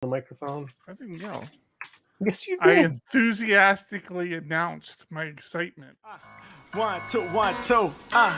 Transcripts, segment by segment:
the microphone? I didn't yell. Yes, you I did. enthusiastically announced my excitement. 1, 2, 1, 2.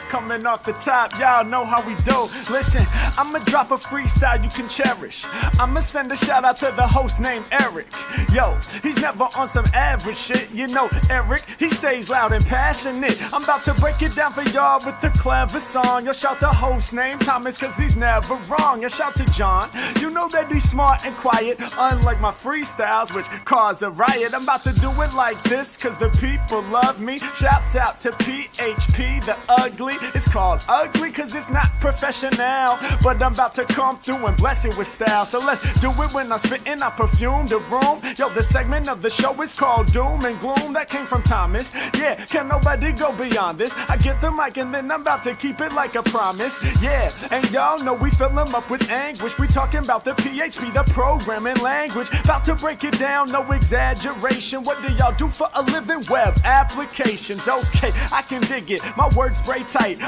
Coming off the top, y'all know how we do. Listen, I'ma drop a freestyle you can cherish. I'ma send a shout out to the host named Eric. Yo, he's never on some average shit. You know, Eric, he stays loud and passionate. I'm about to break it down for y'all with the clever song. Yo, shout the host named Thomas, cause he's never wrong. Yo, shout to John. You know that he's smart and quiet, unlike my freestyles, which cause a riot. I'm about to do it like this, cause the people love me. Shouts out to PHP, the ugly. It's called ugly cause it's not professional, but I'm about to come through and bless it with style. So let's do it when I'm spitting, I perfume the room. Yo, the segment of the show is called Doom and Gloom. That came from Thomas. Yeah, can nobody go beyond this? I get the mic and then I'm about to keep it like a promise. Yeah, and y'all know we fill them up with anguish. We talking about the PHP, the programming language. About to break it down, no exaggeration. What do y'all do for a living? Web applications. Okay, I can dig it, my words spray tight.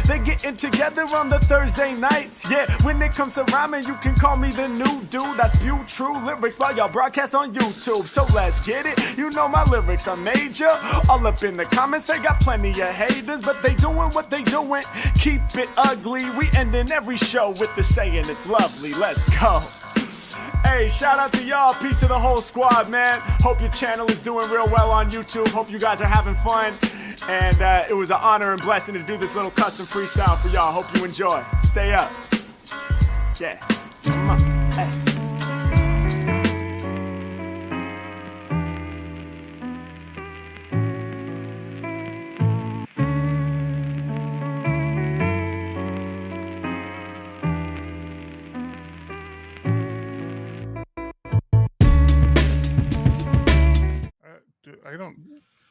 They getting together on the Thursday nights. Yeah, when it comes to rhyming, you can call me the new dude. I spew true lyrics while y'all broadcast on YouTube. So let's get it, you know my lyrics are major. All up in the comments, they got plenty of haters, but they doing what they doing. Keep it ugly, we ending every show with the saying it's lovely. Let's go. Hey, shout out to y'all, peace to the whole squad, man. Hope your channel is doing real well on YouTube. Hope you guys are having fun. And it was an honor and blessing to do this little custom freestyle for y'all. Hope you enjoy. Stay up. Yeah. Come on. Hey.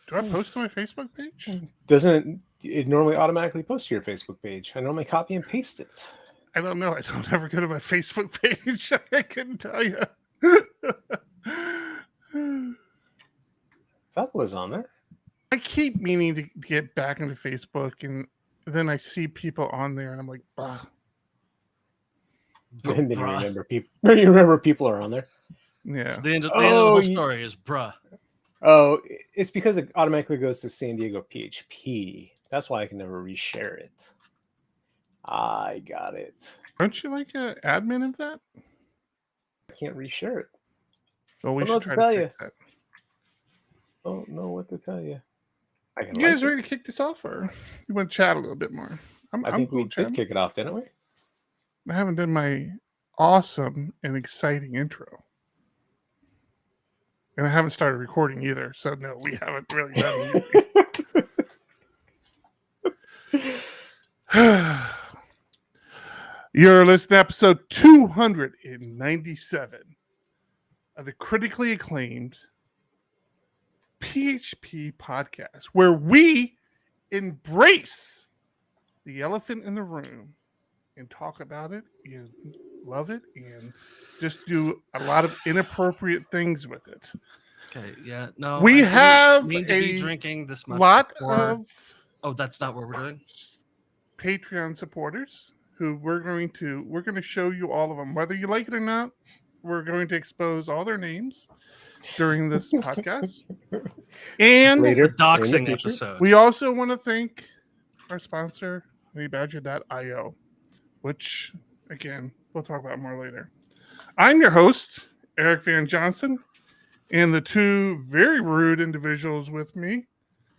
Do I post to my Facebook page? Doesn't it normally automatically post to your Facebook page? I normally copy and paste it. I don't know. I don't ever go to my Facebook page. I couldn't tell you. That was on there. I keep meaning to get back into Facebook, and then I see people on there, and I'm like, bah. And then you remember people are on there. Yeah. So the end of the whole story is bruh. Oh, it's because it automatically goes to San Diego PHP. That's why I can never reshare it. I got it. Aren't you like an admin of that? I can't reshare it. Well, we should try to fix that. I don't know what to tell you. You guys ready to kick this off, or you want to chat a little bit more? I think we did kick it off, didn't we? I haven't done my awesome and exciting intro. And I haven't started recording either, so no, we haven't really done anything. You're listening to episode 297 of the critically acclaimed PHP podcast, where we embrace the elephant in the room and talk about it and love it and just do a lot of inappropriate things with it. Okay, yeah, no. We have need to be drinking this much lot before... of Oh, that's not what we're doing. Patreon supporters who we're going to show you all of them, whether you like it or not. We're going to expose all their names during this podcast. And later, doxing episode. We also want to thank our sponsor, MikePageDev.io, which again we'll talk about more later. I'm your host, Eric Van Johnson, and the two very rude individuals with me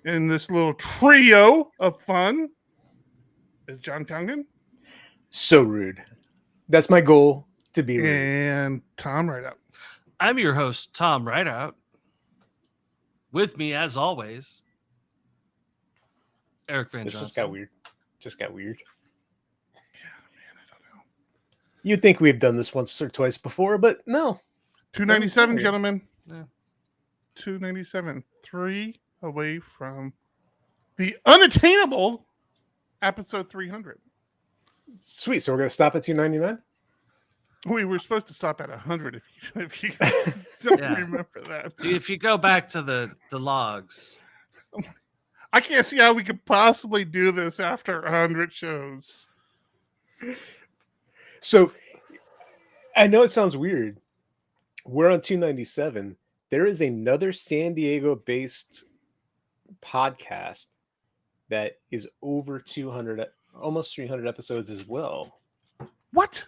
in this little trio of fun is John Townsend. So rude. That's my goal, to be rude. And Tom Rideout. I'm your host, Tom Rideout. With me, as always, Eric Van Johnson. Just got weird. Yeah, man, I don't know. You'd think we've done this once or twice before, but no. 297, gentlemen. Yeah. 297. 3 away from the unattainable episode 300. Sweet. So we're going to stop at 299? We were supposed to stop at 100 if you don't remember that. If you go back to the logs. I can't see how we could possibly do this after 100 shows. So I know it sounds weird we're on 297. There is another San Diego-based podcast that is over 200, almost 300 episodes as well. What?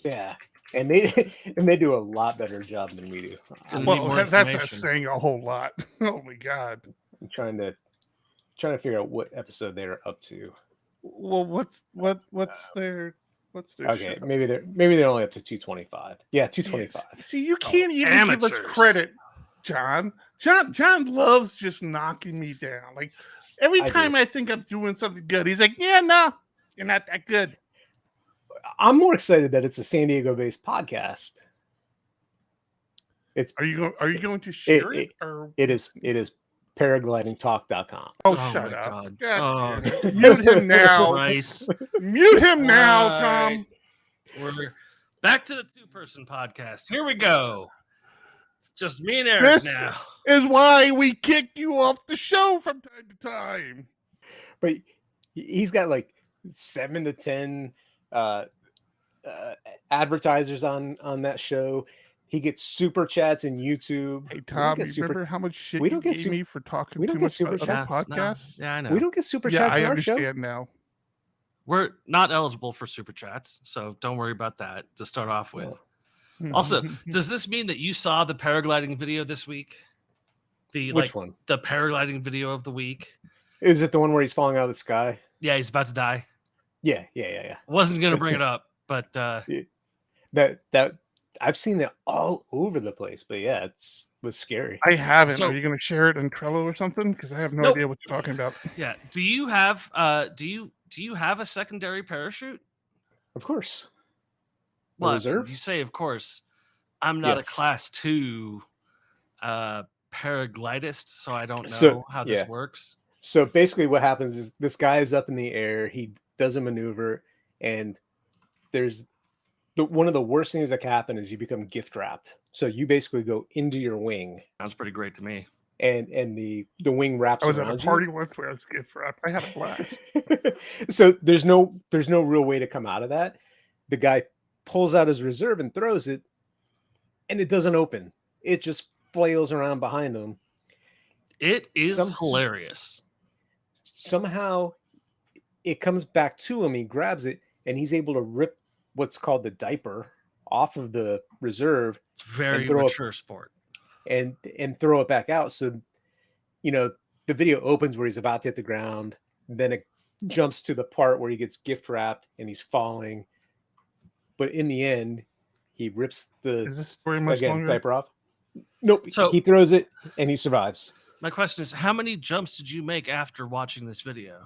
Yeah, and they do a lot better job than we do. Well, that's not saying a whole lot. Oh my god! I'm trying to figure out what episode they're up to. Well, what's their okay? show? Maybe they're only up to 225. Yeah, 225. See, you can't even give us credit, John. John loves just knocking me down. Like every time I think I'm doing something good, he's like, "Yeah, no, you're not that good." I'm more excited that it's a San Diego-based podcast. Are you going to share it? Or it is paraglidingtalk.com. Oh, shut up! God. Oh. Mute him now. Nice. Mute him now, Tom. We're back to the two-person podcast. Here we go. It's just me and Eric This now. is why we kick you off the show from time to time. But he's got like 7 to 10 advertisers on that show. He gets super chats in YouTube. Hey Tom, you remember how much shit you gave me for talking too much super about chats. other podcasts? No. Yeah, I know. We don't get super chats I on our show. understand now. We're not eligible for super chats, so don't worry about that to start off with. Also, does this mean that you saw the paragliding video this week? Which one? The paragliding video of the week. Is it the one where he's falling out of the sky? Yeah, he's about to die. Yeah. Wasn't gonna bring it up, but that I've seen it all over the place. But yeah, it was scary. I haven't. So- Are you going to share it in Trello or something? Because I have no Nope. idea what you're talking about. yeah. Do you have a secondary parachute? Of course. Well, reserve? you say of course. I'm not Yes. a class 2 paraglidist, so I don't know So, how this yeah. works. So basically what happens is this guy is up in the air, he does a maneuver, and there's one of the worst things that can happen is you become gift wrapped. So you basically go into your wing, Sounds pretty great to me. and the wing wraps I was at around a party once where I was gift wrapped. I had a blast. you. So there's no real way to come out of that. The guy pulls out his reserve and throws it, and it doesn't open. It just flails around behind him. It is hilarious. Somehow it comes back to him. He grabs it, and he's able to rip what's called the diaper off of the reserve. It's very throw mature sport. and throw it back out. So, the video opens where he's about to hit the ground. Then it jumps to the part where he gets gift wrapped and he's falling. But in the end, he rips Is this story much longer? diaper off. Nope. So- he throws it and he survives. My question is, how many jumps did you make after watching this video?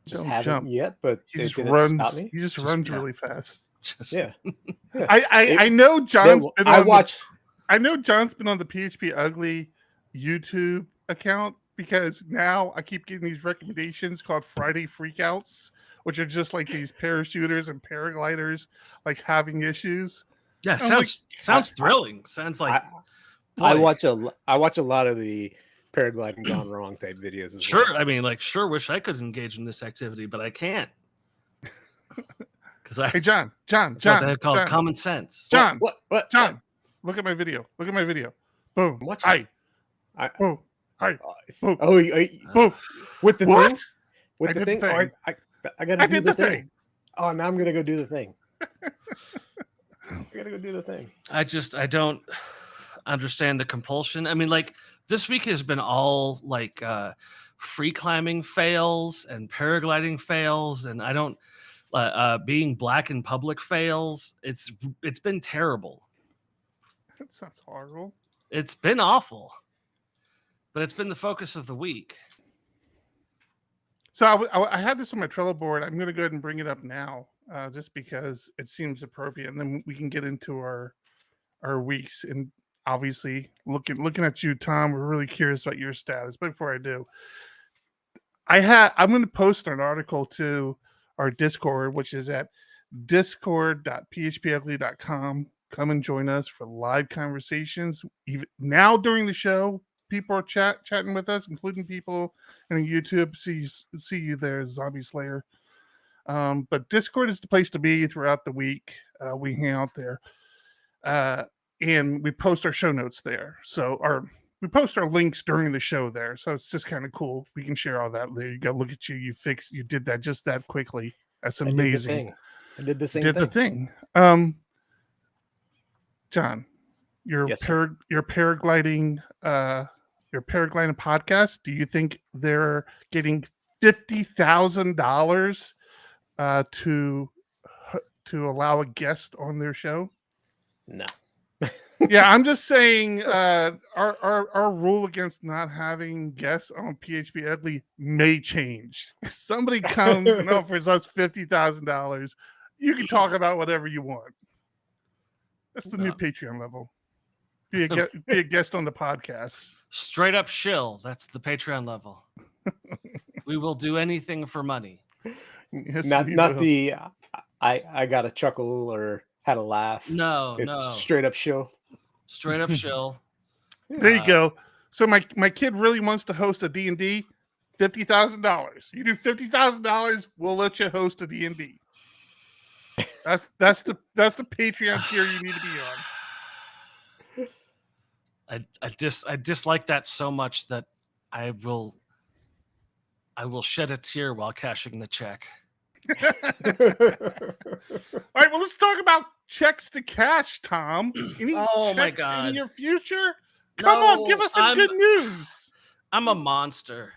Just Don't haven't jump. yet, but He it just didn't runs. stop me. He just Just- runs yeah. really fast. Just, Yeah. I know John's been on I watch. I know John's been on the PHPUgly YouTube account because now I keep getting these recommendations called Friday Freakouts, which are just like these parachuters and paragliders like having issues. Yeah, I'm sounds thrilling. Sounds like I boy, watch a lot of the paragliding gone wrong type videos as Sure, well. I mean, sure wish I could engage in this activity, but I can't. Because I Hey John, what they call John, common sense. John, What? John, look at my video. Look at my video. Boom. Watch Hi. I- Boom. Hi. Oh, Boom. with the What? thing? With I the did thing? the Oh, thing. I gotta I do did the the thing. thing. Oh, now I'm gonna go do the thing. I gotta go do the thing. I don't understand the compulsion. I mean, this week has been all free climbing fails and paragliding fails, and I don't being black in public fails. It's been terrible. That sounds horrible. It's been awful, but it's been the focus of the week. So I had this on my Trello board. I'm going to go ahead and bring it up now, just because it seems appropriate, and then we can get into our weeks. And obviously, looking at you, Tom, we're really curious about your status. But before I do, I'm going to post an article to our Discord, which is at discord.phpugly.com. Come and join us for live conversations. Even now during the show, people are chatting with us, including people in YouTube. See you there, Zombie Slayer. But Discord is the place to be throughout the week. We hang out there. and we post our show notes there. So we post our links during the show there. So it's just kind of cool. We can share all that. There you go. Look at you. You did that just that quickly. That's amazing. I did the same Did thing. the thing. John, your Yes, paragliding podcast, do you think they're getting $50,000 to allow a guest on their show? No. Yeah, I'm just saying our rule against not having guests on PHPUgly may change. If somebody comes and offers us $50,000, you can talk about whatever you want. That's the new Patreon level. Be a guest on the podcast. Straight up shill. That's the Patreon level. We will do anything for money. Yes, not we not will. the I got a chuckle or had a laugh. No, It's no. straight up show. Straight up shill. There you go. So my kid really wants to host a D&D. $50,000. You do $50,000, we'll let you host a D&D. That's the Patreon tier you need to be on. I dislike that so much that I will shed a tear while cashing the check. All right, well, let's talk about checks to cash, Tom. Any Oh, my checks God. in your future? Come on, give us some good news. I'm a monster.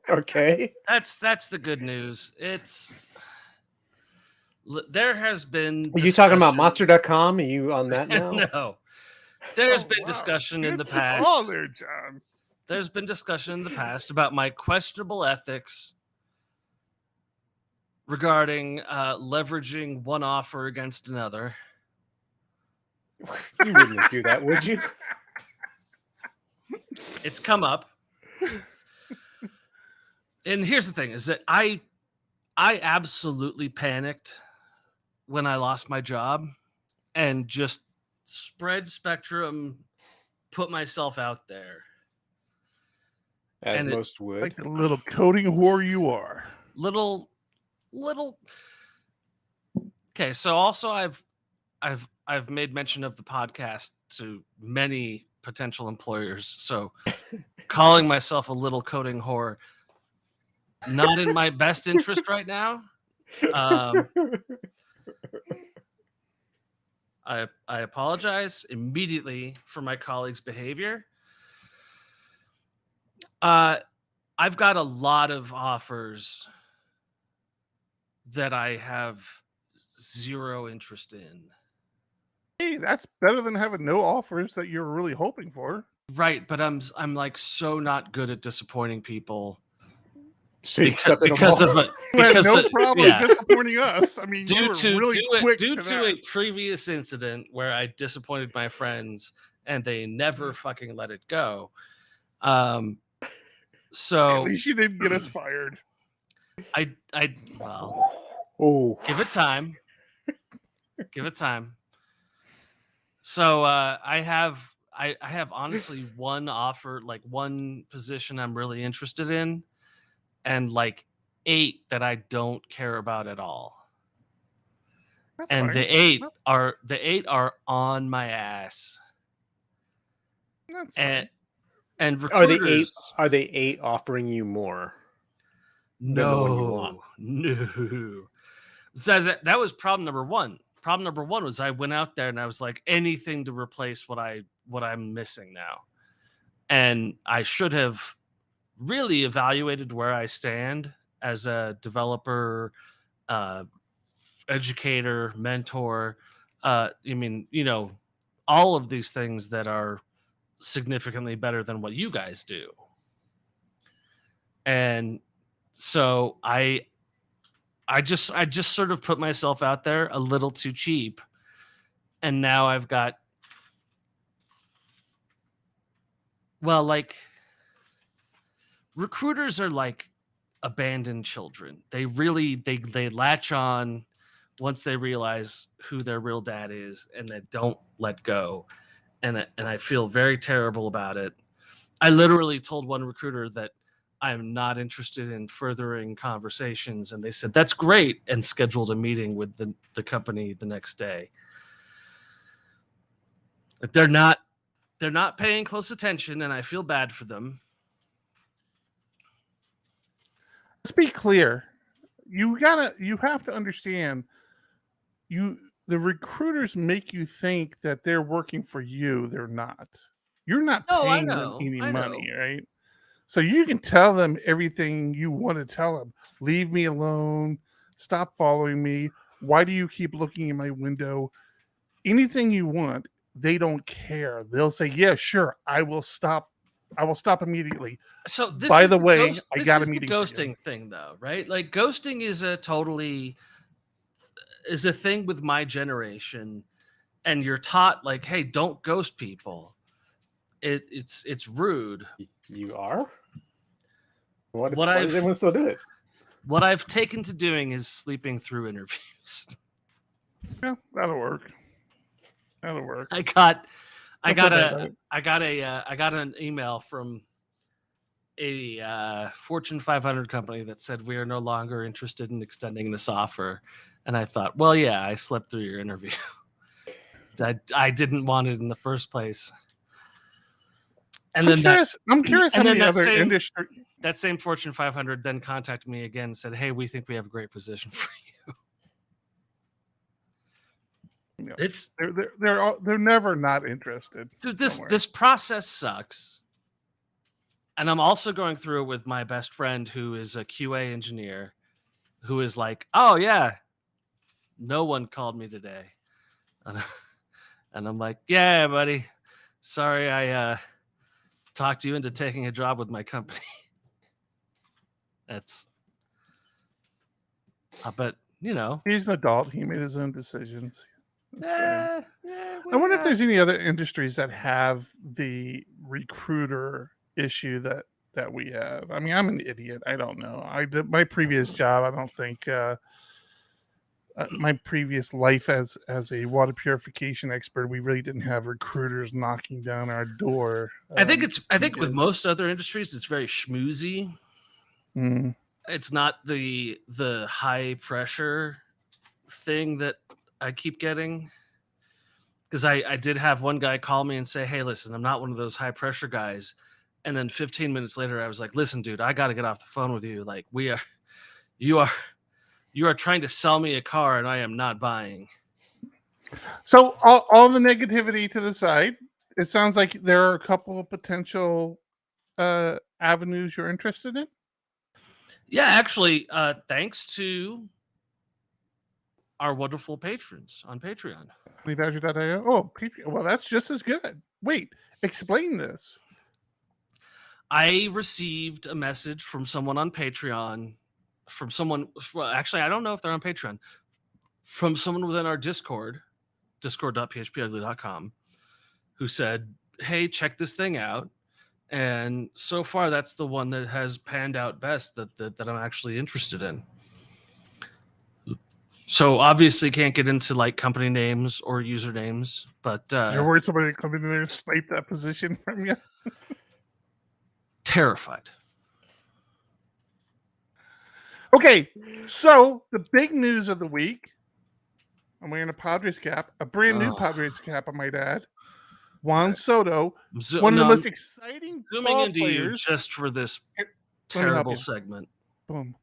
Okay. That's the good news. There has been Are you talking about discussion- monster.com? Are you on that now? No. There's been wow. discussion in the Good past. call there, John. There's been discussion in the past about my questionable ethics regarding leveraging one offer against another. You wouldn't do that, would you? It's come up. And here's the thing is that I absolutely panicked when I lost my job and just spread spectrum, put myself out there. As And most would. Like the little coding whore you are. Little Okay, so also I've made mention of the podcast to many potential employers. So calling myself a little coding whore, not in my best interest right now. I apologize immediately for my colleagues' behavior. I've got a lot of offers that I have zero interest in. Hey, that's better than having no offers that you're really hoping for. Right, but I'm like so not good at disappointing people So you because, accepted them because all? of it. You had Because no of- problem yeah. disappointing us. I mean, you due were to really quick due to to that. a previous incident where I disappointed my friends and they never fucking let it go. At So least you didn't get us fired. I well, Oh. give it time. Give it time. So I have honestly one offer, like one position I'm really interested in, and like 8 that I don't care about at all. That's And fine. the 8 are on my ass. That's fine. And Are they recruiters, Are they 8 offering you more? than the one you want? No. So that was problem number 1. Problem number 1 was I went out there and I was like, anything to replace what I'm missing now. And I should have really evaluated where I stand as a developer, educator, mentor. I mean, all of these things that are significantly better than what you guys do. And so I just sort of put myself out there a little too cheap. And now I've got, well, like, recruiters are like abandoned children. They really they latch on once they realize who their real dad is, and they don't let go. And I feel very terrible about it. I literally told one recruiter that I'm not interested in furthering conversations. And they said, that's great, and scheduled a meeting with the company the next day. But they're not paying close attention, and I feel bad for them. Let's be clear. You have to understand, the recruiters make you think that they're working for you. They're not. You're not paying them any money, right? So you can tell them everything you want to tell them. Leave me alone. Stop following me. Why do you keep looking in my window? Anything you want, they don't care. They'll say, yeah, sure, I will stop. I will stop immediately. So this by is the way, ghost, I got a the meeting. Ghosting thing, though, right? Like ghosting is a thing with my generation, and you're taught like, hey, don't ghost people. It's rude. You are? Why What does everyone still do it? What I've taken to doing is sleeping through interviews. Yeah, that'll work. That'll work. I got an email from a Fortune 500 company that said we are no longer interested in extending this offer, and I thought, well, yeah, I slept through your interview. I didn't want it in the first place. And I'm curious how many other industry. That same Fortune 500 then contacted me again and said, hey, we think we have a great position for you. Yeah. They're never not interested. Dude, this process sucks. And I'm also going through it with my best friend who is a QA engineer who is like, oh yeah, no one called me today. And I'm like, yeah, buddy. Sorry I talked you into taking a job with my company. But he's an adult. He made his own decisions. I wonder if there's any other industries that have the recruiter issue that we have. I mean, I'm an idiot. I don't know. I did my previous job. I don't think my previous life as a water purification expert, we really didn't have recruiters knocking down our door. I think with most other industries, it's very schmoozy. Mm. It's not the high pressure thing that I keep getting. Because I did have one guy call me and say, hey, listen, I'm not one of those high pressure guys. And then 15 minutes later, I was like, listen, dude, I got to get off the phone with you. Like, you are trying to sell me a car and I am not buying. So all the negativity to the side, it sounds like there are a couple of potential avenues you're interested in. Yeah, actually, thanks to our wonderful patrons on Patreon. LilHermit.io. Oh, well, that's just as good. Wait, explain this. I received a message from someone on Patreon, actually, I don't know if they're on Patreon, from someone within our Discord, discord.phpugly.com, who said, hey, check this thing out. And so far, that's the one that has panned out best that I'm actually interested in. So obviously can't get into like company names or usernames, but you're worried somebody coming in there and snipe that position from you? Terrified. Okay, so the big news of the week. I'm wearing a Padres cap, a brand new Padres cap, I might add. Juan Soto, one of the most exciting ball players. Just for this terrible segment. Boom.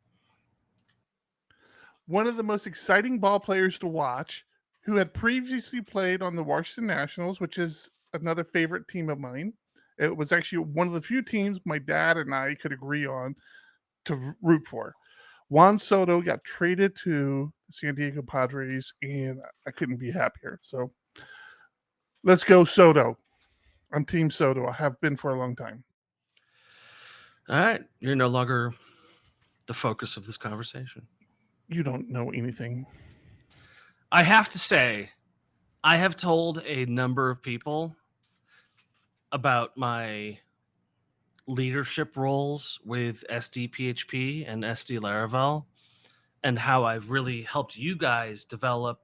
One of the most exciting ball players to watch, who had previously played on the Washington Nationals, which is another favorite team of mine. It was actually one of the few teams my dad and I could agree on to root for. Juan Soto got traded to the San Diego Padres, and I couldn't be happier. So let's go Soto. I'm Team Soto. I have been for a long time. All right. You're no longer the focus of this conversation. You don't know anything. I have to say, I have told a number of people about my leadership roles with SD PHP and SD Laravel, and how I've really helped you guys develop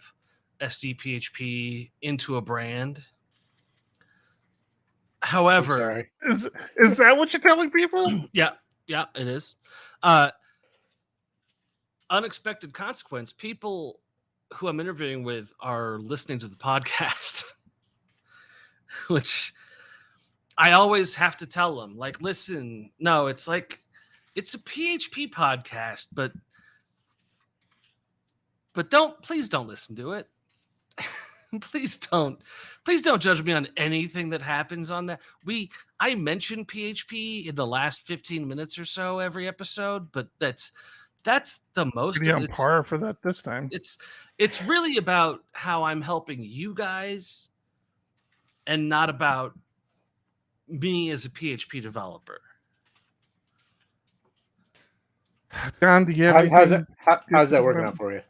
SD PHP into a brand. However, is that what you're telling people? Yeah. Yeah, it is. Unexpected consequence. People who I'm interviewing with are listening to the podcast, which I always have to tell them, like, listen, no, it's like, it's a PHP podcast, but please don't listen to it. please don't judge me on anything that happens on that. I mention PHP in the last 15 minutes or so every episode, but that's the most. Pretty on par for that this time. It's really about how I'm helping you guys and not about me as a PHP developer. John, do you have how's that working out for you?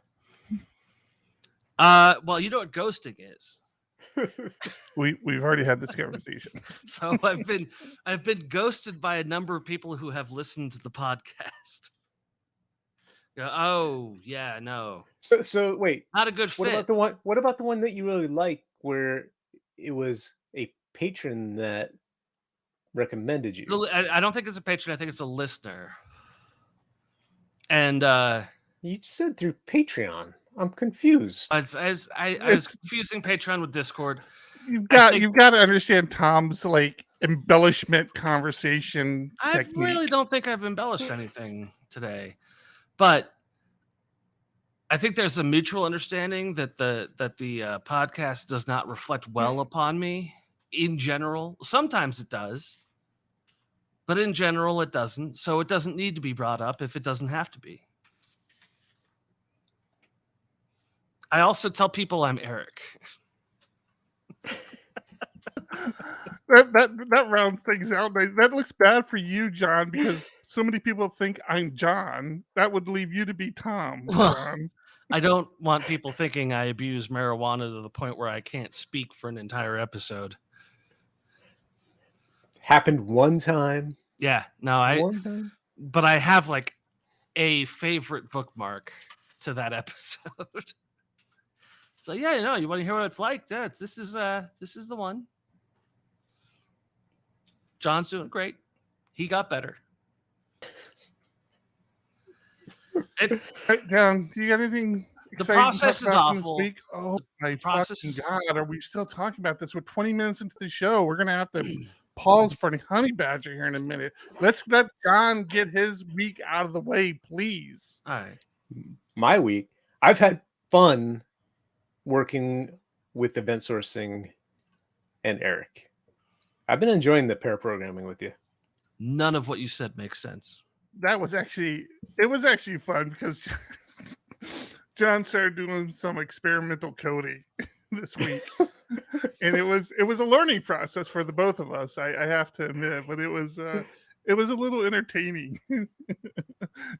Well, you know what ghosting is. We've already had this conversation. So I've been ghosted by a number of people who have listened to the podcast. Oh yeah, no. So wait, not a good fit. What about the one that you really like, where it was a patron that recommended you? I don't think it's a patron. I think it's a listener. And you said through Patreon. I'm confused. I was confusing Patreon with Discord. You've got to understand Tom's like embellishment conversation technique. I really don't think I've embellished anything today, but I think there's a mutual understanding that the podcast does not reflect well upon me in general. Sometimes it does, but in general it doesn't. So it doesn't need to be brought up if it doesn't have to be. I also tell people I'm Eric. that rounds things out. That looks bad for you, John, because so many people think I'm John. That would leave you to be Tom. John. I don't want people thinking I abuse marijuana to the point where I can't speak for an entire episode. Happened one time. Yeah, no, but I have like a favorite bookmark to that episode. So yeah, you want to hear what it's like? Yeah, this is the one. John's doing great. He got better. Hey, John, do you got anything? The process is awful. Oh my fucking God! Are we still talking about this? We're 20 minutes into the show. We're gonna have to pause for the honey badger here in a minute. Let's let John get his week out of the way, please. All right. My week, I've had fun working with event sourcing and Eric. I've been enjoying the pair programming with you. None of what you said makes sense. It was actually fun because John started doing some experimental coding this week. And it was a learning process for the both of us, I have to admit, but it was a little entertaining.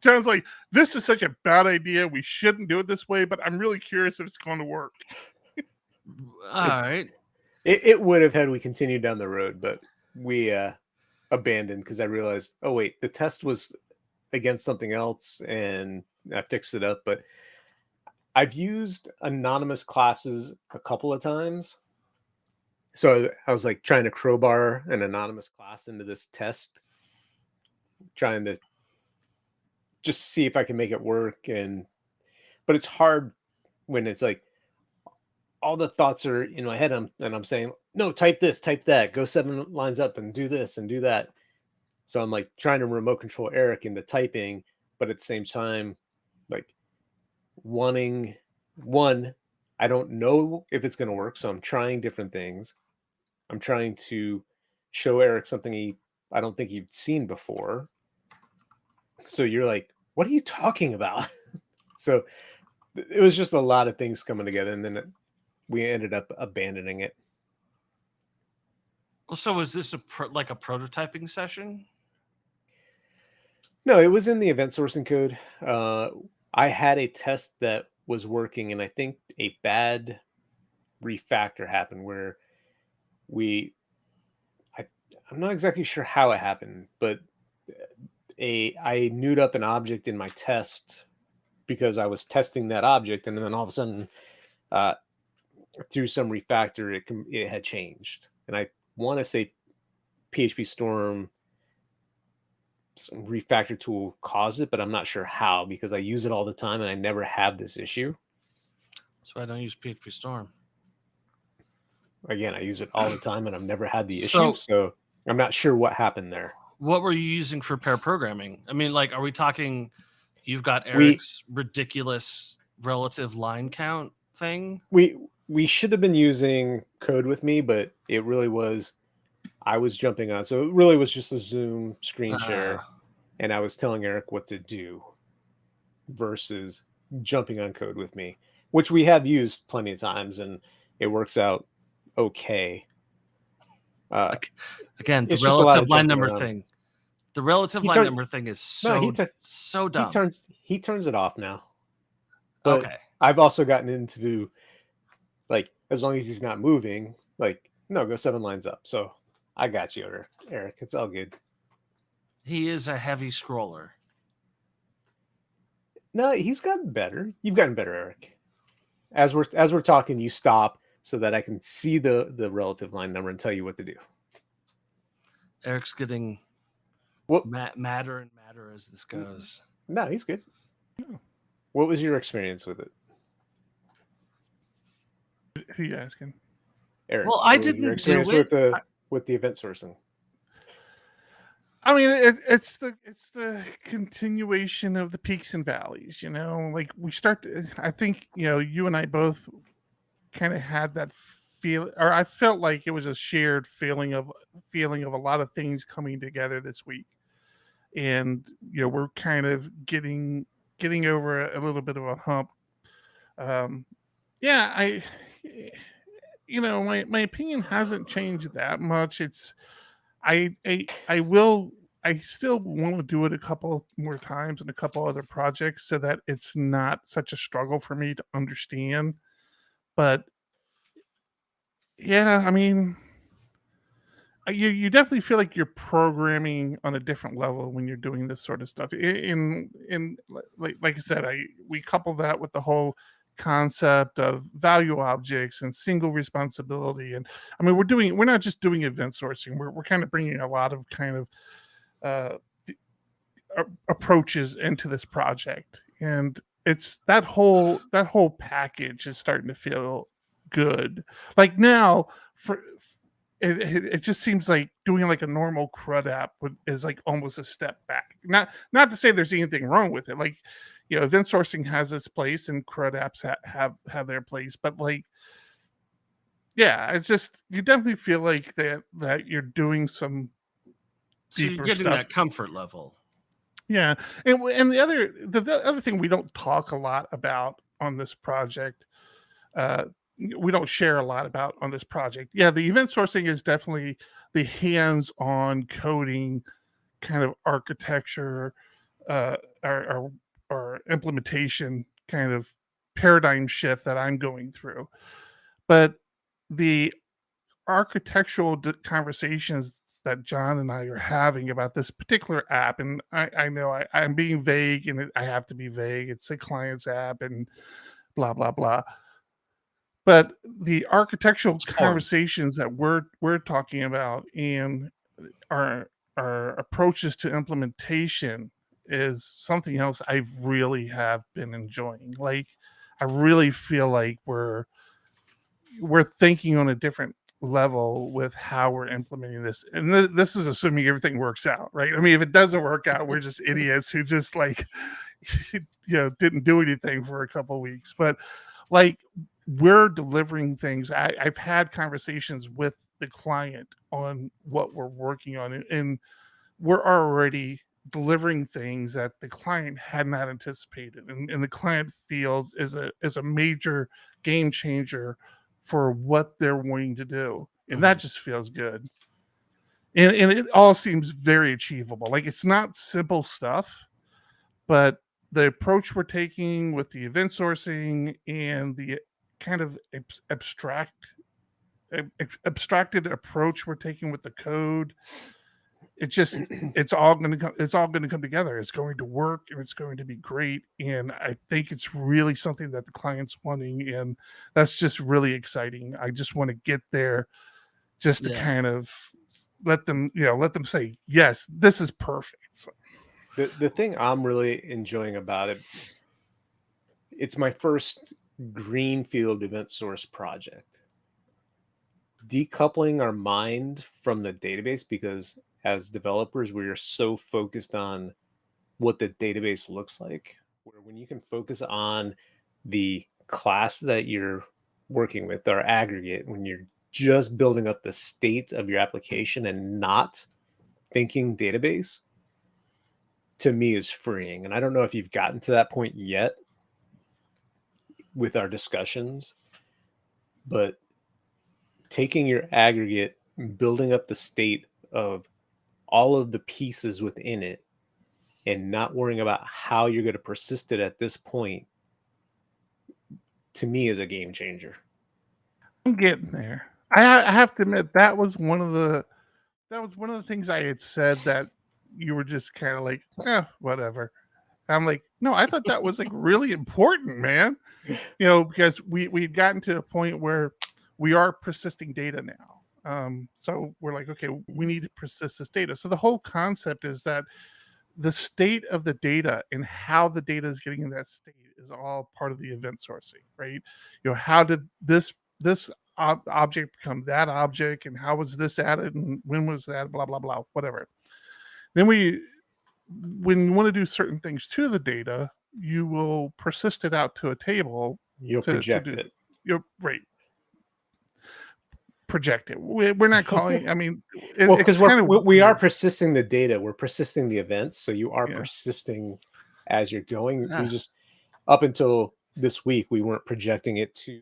John's like, this is such a bad idea. We shouldn't do it this way, but I'm really curious if it's going to work. All right. It would have had we continued down the road, but we abandoned because I realized, oh wait, the test was against something else, and I fixed it up. But I've used anonymous classes a couple of times. So I was like trying to crowbar an anonymous class into this test, trying to just see if I can make it work. But it's hard when it's like all the thoughts are in my head, and I'm saying, no, type this, type that, go 7 lines up and do this and do that. So I'm like trying to remote control Eric into typing, but at the same time, like I don't know if it's going to work. So I'm trying different things. I'm trying to show Eric something I don't think he'd seen before. So you're like, what are you talking about? So it was just a lot of things coming together, and then we ended up abandoning it. Well, so was this like a prototyping session? No, it was in the event sourcing code. I had a test that was working, and I think a bad refactor happened where I'm not exactly sure how it happened, but I newed up an object in my test because I was testing that object, and then all of a sudden, through some refactor, it had changed. And I want to say PHP Storm some refactor tool caused it, but I'm not sure how because I use it all the time and I never have this issue. That's why I don't use PHP Storm. Again, I use it all the time and I've never had the issue, so I'm not sure what happened there. What were you using for pair programming? I mean, like, are we talking you've got Eric's ridiculous relative line count thing? We should have been using Code with Me, but it really was, I was jumping on. So it really was just a Zoom screen share, and I was telling Eric what to do versus jumping on Code with Me, which we have used plenty of times, and it works out okay. Again, the relative line number thing. The relative line number thing is so dumb. He turns it off now. But okay. I've also gotten into, like, as long as he's not moving, like, no, go 7 lines up. So I got you, Eric. It's all good. He is a heavy scroller. No, he's gotten better. You've gotten better, Eric. As we're talking, you stop so that I can see the relative line number and tell you what to do. Eric's getting madder and madder as this goes. No, he's good. What was your experience with it? Who are you asking? Eric. Well, I didn't your experience do it. with the event sourcing. I mean, it's the continuation of the peaks and valleys, you know. Like I think, you know, you and I both kind of had that feel, or I felt like it was a shared feeling of a lot of things coming together this week, and you know, we're kind of getting over a little bit of a hump. You know, my opinion hasn't changed that much. It's I still want to do it a couple more times and a couple other projects so that it's not such a struggle for me to understand. But yeah, I mean, you definitely feel like you're programming on a different level when you're doing this sort of stuff. In like I said, we couple that with the whole concept of value objects and single responsibility, and I mean, we're not just doing event sourcing. We're kind of bringing a lot of kind of approaches into this project, and it's that whole package is starting to feel good. Like now, it just seems like doing like a normal CRUD app is like almost a step back. Not to say there's anything wrong with it. Like, you know, event sourcing has its place and CRUD apps have their place, but like, yeah, it's just, you definitely feel like that you're doing some so you're getting stuff. That comfort level. Yeah, and the other thing we don't talk a lot about on this project, we don't share a lot about on this project. Yeah, the event sourcing is definitely the hands-on coding kind of architecture or implementation kind of paradigm shift that I'm going through. But the architectural conversations that John and I are having about this particular app, and I know I'm being vague, and I have to be vague. It's a client's app and blah, blah, blah. But the architectural conversations that we're talking about and our approaches to implementation is something else I really have been enjoying. Like, I really feel like we're thinking on a different level with how we're implementing this, and this is assuming everything works out, right? I mean, if it doesn't work out, we're just idiots who just like, you know, didn't do anything for a couple of weeks. But like, we're delivering things. I've had conversations with the client on what we're working on, and we're already delivering things that the client had not anticipated, and the client feels is a major game changer for what they're wanting to do, and that just feels good. And it all seems very achievable. Like, it's not simple stuff, but the approach we're taking with the event sourcing and the kind of abstracted approach we're taking with the code, it's all going to come together. It's going to work, and it's going to be great. And I think it's really something that the client's wanting, and that's just really exciting. I just want to get there just to kind of let them say, yes, this is perfect. So. The thing I'm really enjoying about it, it's my first greenfield event source project. Decoupling our mind from the database, because as developers, we are so focused on what the database looks like, where when you can focus on the class that you're working with, or aggregate, when you're just building up the state of your application and not thinking database, to me is freeing. And I don't know if you've gotten to that point yet with our discussions, but taking your aggregate, building up the state of all of the pieces within it, and not worrying about how you're going to persist it at this point, to me is a game changer. I'm getting there. I have to admit that was one of the things I had said that you were just kind of like, whatever. I'm like, no, I thought that was like really important, man. Because we'd gotten to a point where we are persisting data now. So we're like, okay, we need to persist this data. So the whole concept is that the state of the data and how the data is getting in that state is all part of the event sourcing, right? How did this object become that object, and how was this added, and when was that, blah, blah, blah, whatever. Then when you want to do certain things to the data, you will persist it out to a table. You'll project it. You're right. Project it. We're not calling. I mean, because we are persisting the data. We're persisting the events. So you are persisting as you're going. We just, up until this week, we weren't projecting it to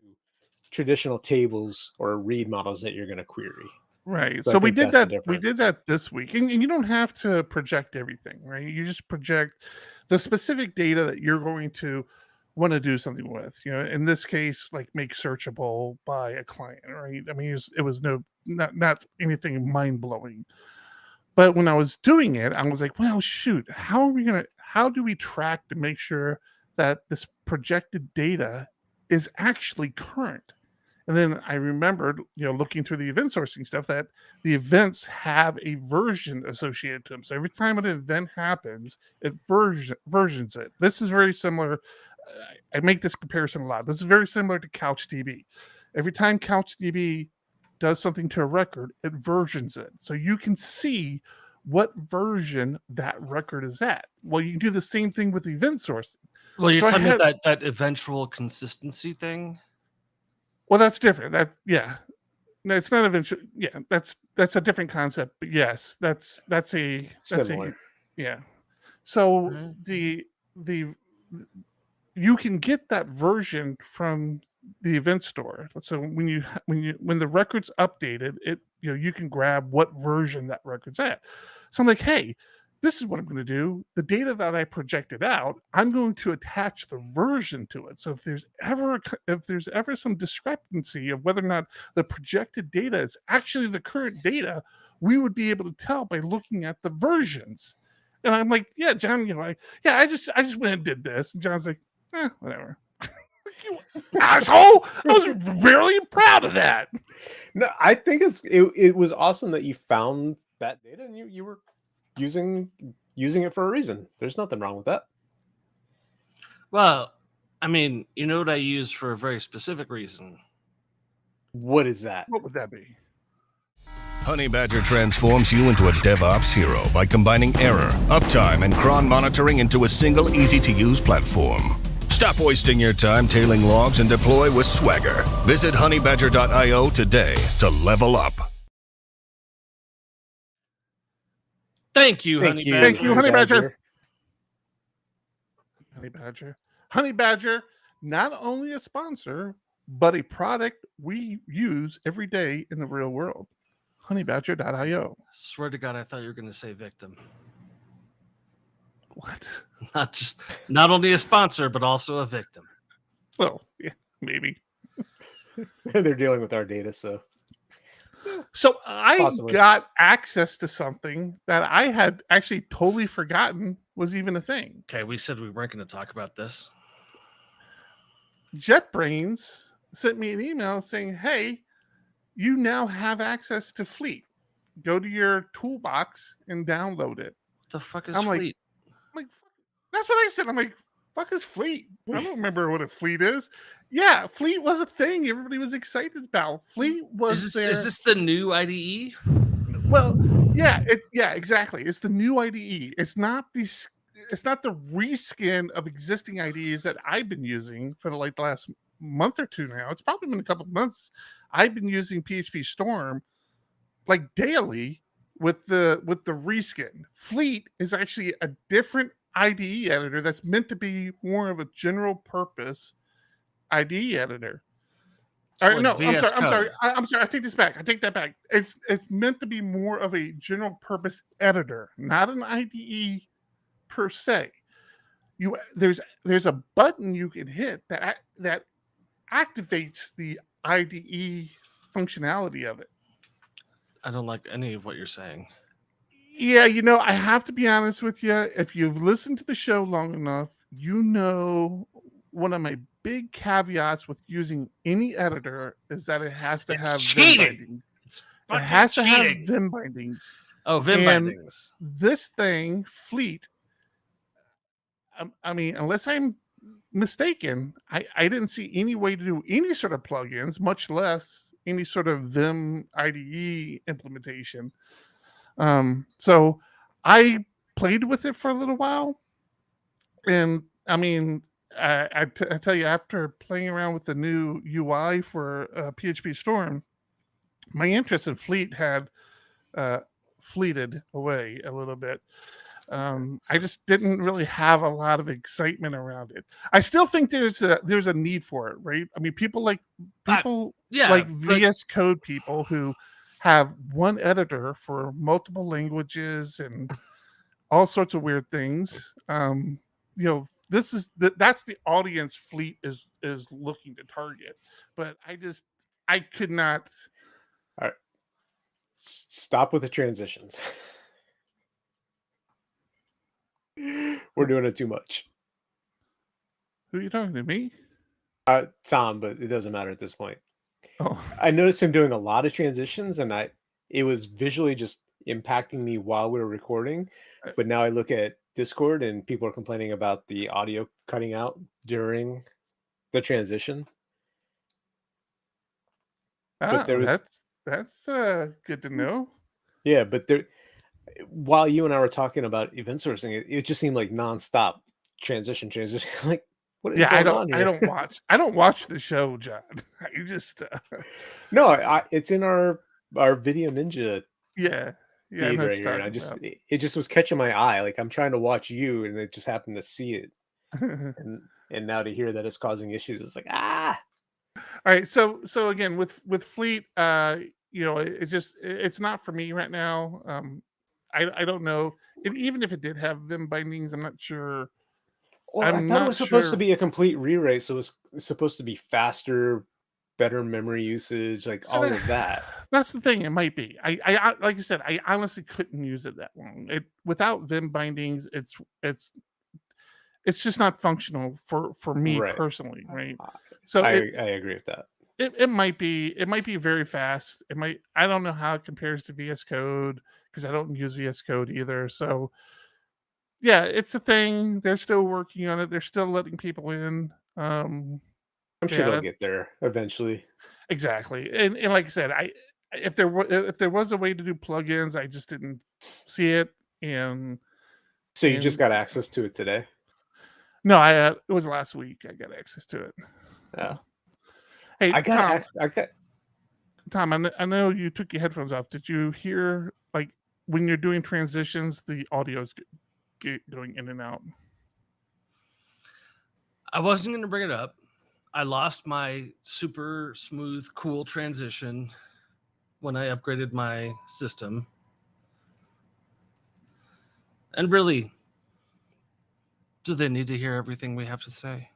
traditional tables or read models that you're going to query. Right. So we did that. We did that this week, and you don't have to project everything, right? You just project the specific data that you're going to want to do something with. In this case, like make searchable by a client, right? I mean, it was not anything mind blowing. But when I was doing it, I was like, well, shoot, how do we track to make sure that this projected data is actually current? And then I remembered, looking through the event sourcing stuff, that the events have a version associated to them. So every time an event happens, it versions it. This is very similar. I make this comparison a lot. This is very similar to CouchDB. Every time CouchDB does something to a record, it versions it. So you can see what version that record is at. Well, you can do the same thing with event sourcing. Well, you're talking about that eventual consistency thing? Well, that's different. No, it's not eventual. Yeah, that's a different concept. But yes, that's similar. So the you can get that version from the event store. So when the record's updated, you can grab what version that record's at. So I'm like, hey, this is what I'm going to do. The data that I projected out, I'm going to attach the version to it. So if there's ever some discrepancy of whether or not the projected data is actually the current data, we would be able to tell by looking at the versions. And I'm like, yeah, John, I just went and did this. And John's like, whatever. You asshole! I was really proud of that. No, I think it was awesome that you found that data and you were using it for a reason. There's nothing wrong with that. Well, I mean, what I use for a very specific reason. What is that? What would that be? Honey Badger transforms you into a DevOps hero by combining error, uptime, and cron monitoring into a single easy-to-use platform. Stop wasting your time tailing logs and deploy with Swagger. Visit honeybadger.io today to level up. Thank you, Honey Badger. Thank you, Honey Badger. Honey Badger. Honey Badger, not only a sponsor, but a product we use every day in the real world. Honeybadger.io. Swear to God, I thought you were going to say victim. What? Not only a sponsor, but also a victim. Well, yeah, maybe. They're dealing with our data, so. So I Possibly. got access to something that I had actually totally forgotten was even a thing. Okay, we said we weren't going to talk about this. JetBrains sent me an email saying, hey, you now have access to Fleet. go to your toolbox and download it. What the fuck is I'm like, Fleet? that's what I said. I'm like, fuck is Fleet? I don't remember what a Fleet is. Yeah, Fleet was a thing everybody was excited about. Fleet was Is this the new IDE? Well, yeah, exactly. It's the new IDE. It's not the reskin of existing IDEs that I've been using for the last month or two now. It's probably been a couple of months. I've been using PHP Storm like daily with the reskin. Fleet is actually a different IDE editor that's meant to be more of a general purpose IDE editor. Like no, VS I'm sorry. Code. I'm sorry. I take this back. I take that back. It's meant to be more of a general purpose editor, not an IDE per se. There's a button you can hit that activates the IDE functionality of it. I don't like any of what you're saying. Yeah, I have to be honest with you. If you've listened to the show long enough, one of my big caveats with using any editor is that it has to have Vim bindings. It has to have Vim bindings. Oh, Vim bindings. This thing, Fleet, I mean, unless I'm mistaken, I didn't see any way to do any sort of plugins, much less any sort of Vim IDE implementation. So I played with it for a little while, and I mean, I tell you, after playing around with the new UI for PHP Storm, my interest in Fleet had fleeted away a little bit. I just didn't really have a lot of excitement around it. I still think there's a need for it, right? I mean, people like VS Code people who have one editor for multiple languages and all sorts of weird things. That's the audience Fleet is looking to target. But I could not. All right, stop with the transitions. We're doing it too much. Who are you talking to, me? Tom, but it doesn't matter at this point. Oh. I noticed him doing a lot of transitions, and it was visually just impacting me while we were recording. But now I look at Discord, and people are complaining about the audio cutting out during the transition. But there was that's good to know. Yeah, but while you and I were talking about event sourcing, it just seemed like nonstop transition. Like, what is going on here? I don't watch the show, John. I just no, it's in our Video Ninja feed right here, and it just was catching my eye. Like, I'm trying to watch you, and it just happened to see it, and now to hear that it's causing issues, it's like All right, so again with Fleet, it's not for me right now. I don't know. And even if it did have Vim bindings, I'm not sure. Well, I thought it was supposed to be a complete rewrite, so it's supposed to be faster, better memory usage, like all of that. That's the thing. It might be. I like I said, I honestly couldn't use it that long. Without Vim bindings, it's just not functional for me personally, right? So I agree with that. It might be very fast. I don't know how it compares to VS Code because I don't use VS Code either. So yeah, it's a thing. They're still working on it. They're still letting people in. I'm sure they'll get there eventually. Exactly. And like I said, if there was a way to do plugins, I just didn't see it. And so you just got access to it today? No, it was last week. I got access to it. Oh. Hey, Tom, I know you took your headphones off. Did you hear, like, when you're doing transitions, the audio's going in and out? I wasn't going to bring it up. I lost my super smooth, cool transition when I upgraded my system. And really, do they need to hear everything we have to say?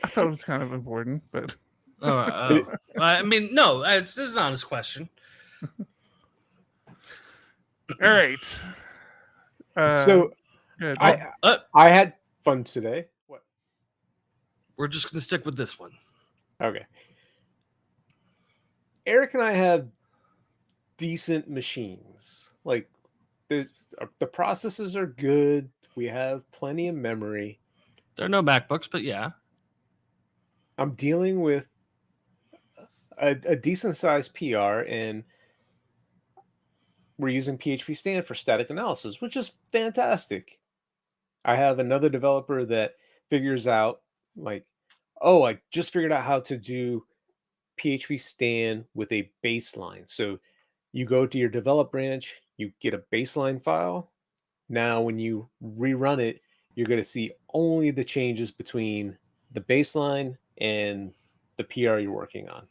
I thought it was kind of important, but I mean, no, it's an honest question. All right. So good. I had fun today. What? We're just going to stick with this one. Okay. Eric and I had decent machines. Like the processors are good. We have plenty of memory. There are no MacBooks, but yeah. I'm dealing with a decent sized PR, and we're using PHP Stand for static analysis, which is fantastic. I have another developer that figures out, like, oh, I just figured out how to do PHP Stand with a baseline. So you go to your develop branch, you get a baseline file. Now, when you rerun it, you're going to see only the changes between the baseline and the PR you're working on,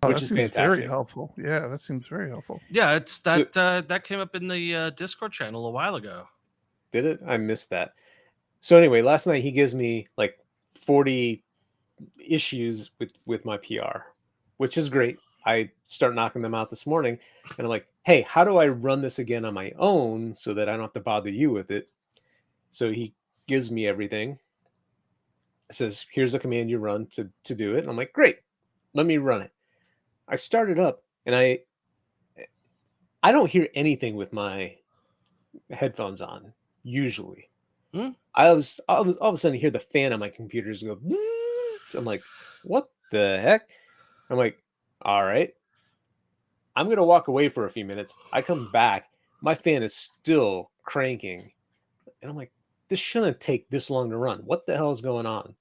which is fantastic. Very helpful. Yeah, that seems very helpful. Yeah, it's that that came up in the Discord channel a while ago. Did it? I missed that. So anyway, last night he gives me like 40 issues with my PR, which is great. I start knocking them out this morning, and I'm like, hey, how do I run this again on my own so that I don't have to bother you with it? So he gives me everything. It says, here's the command you run to do it. And I'm like, great, let me run it. I start it up, and I don't hear anything with my headphones on, usually. I was all of a sudden hear the fan on my computer go bzzz. I'm like, what the heck? I'm like, all right, I'm going to walk away for a few minutes. I come back. My fan is still cranking. And I'm like, this shouldn't take this long to run. What the hell is going on?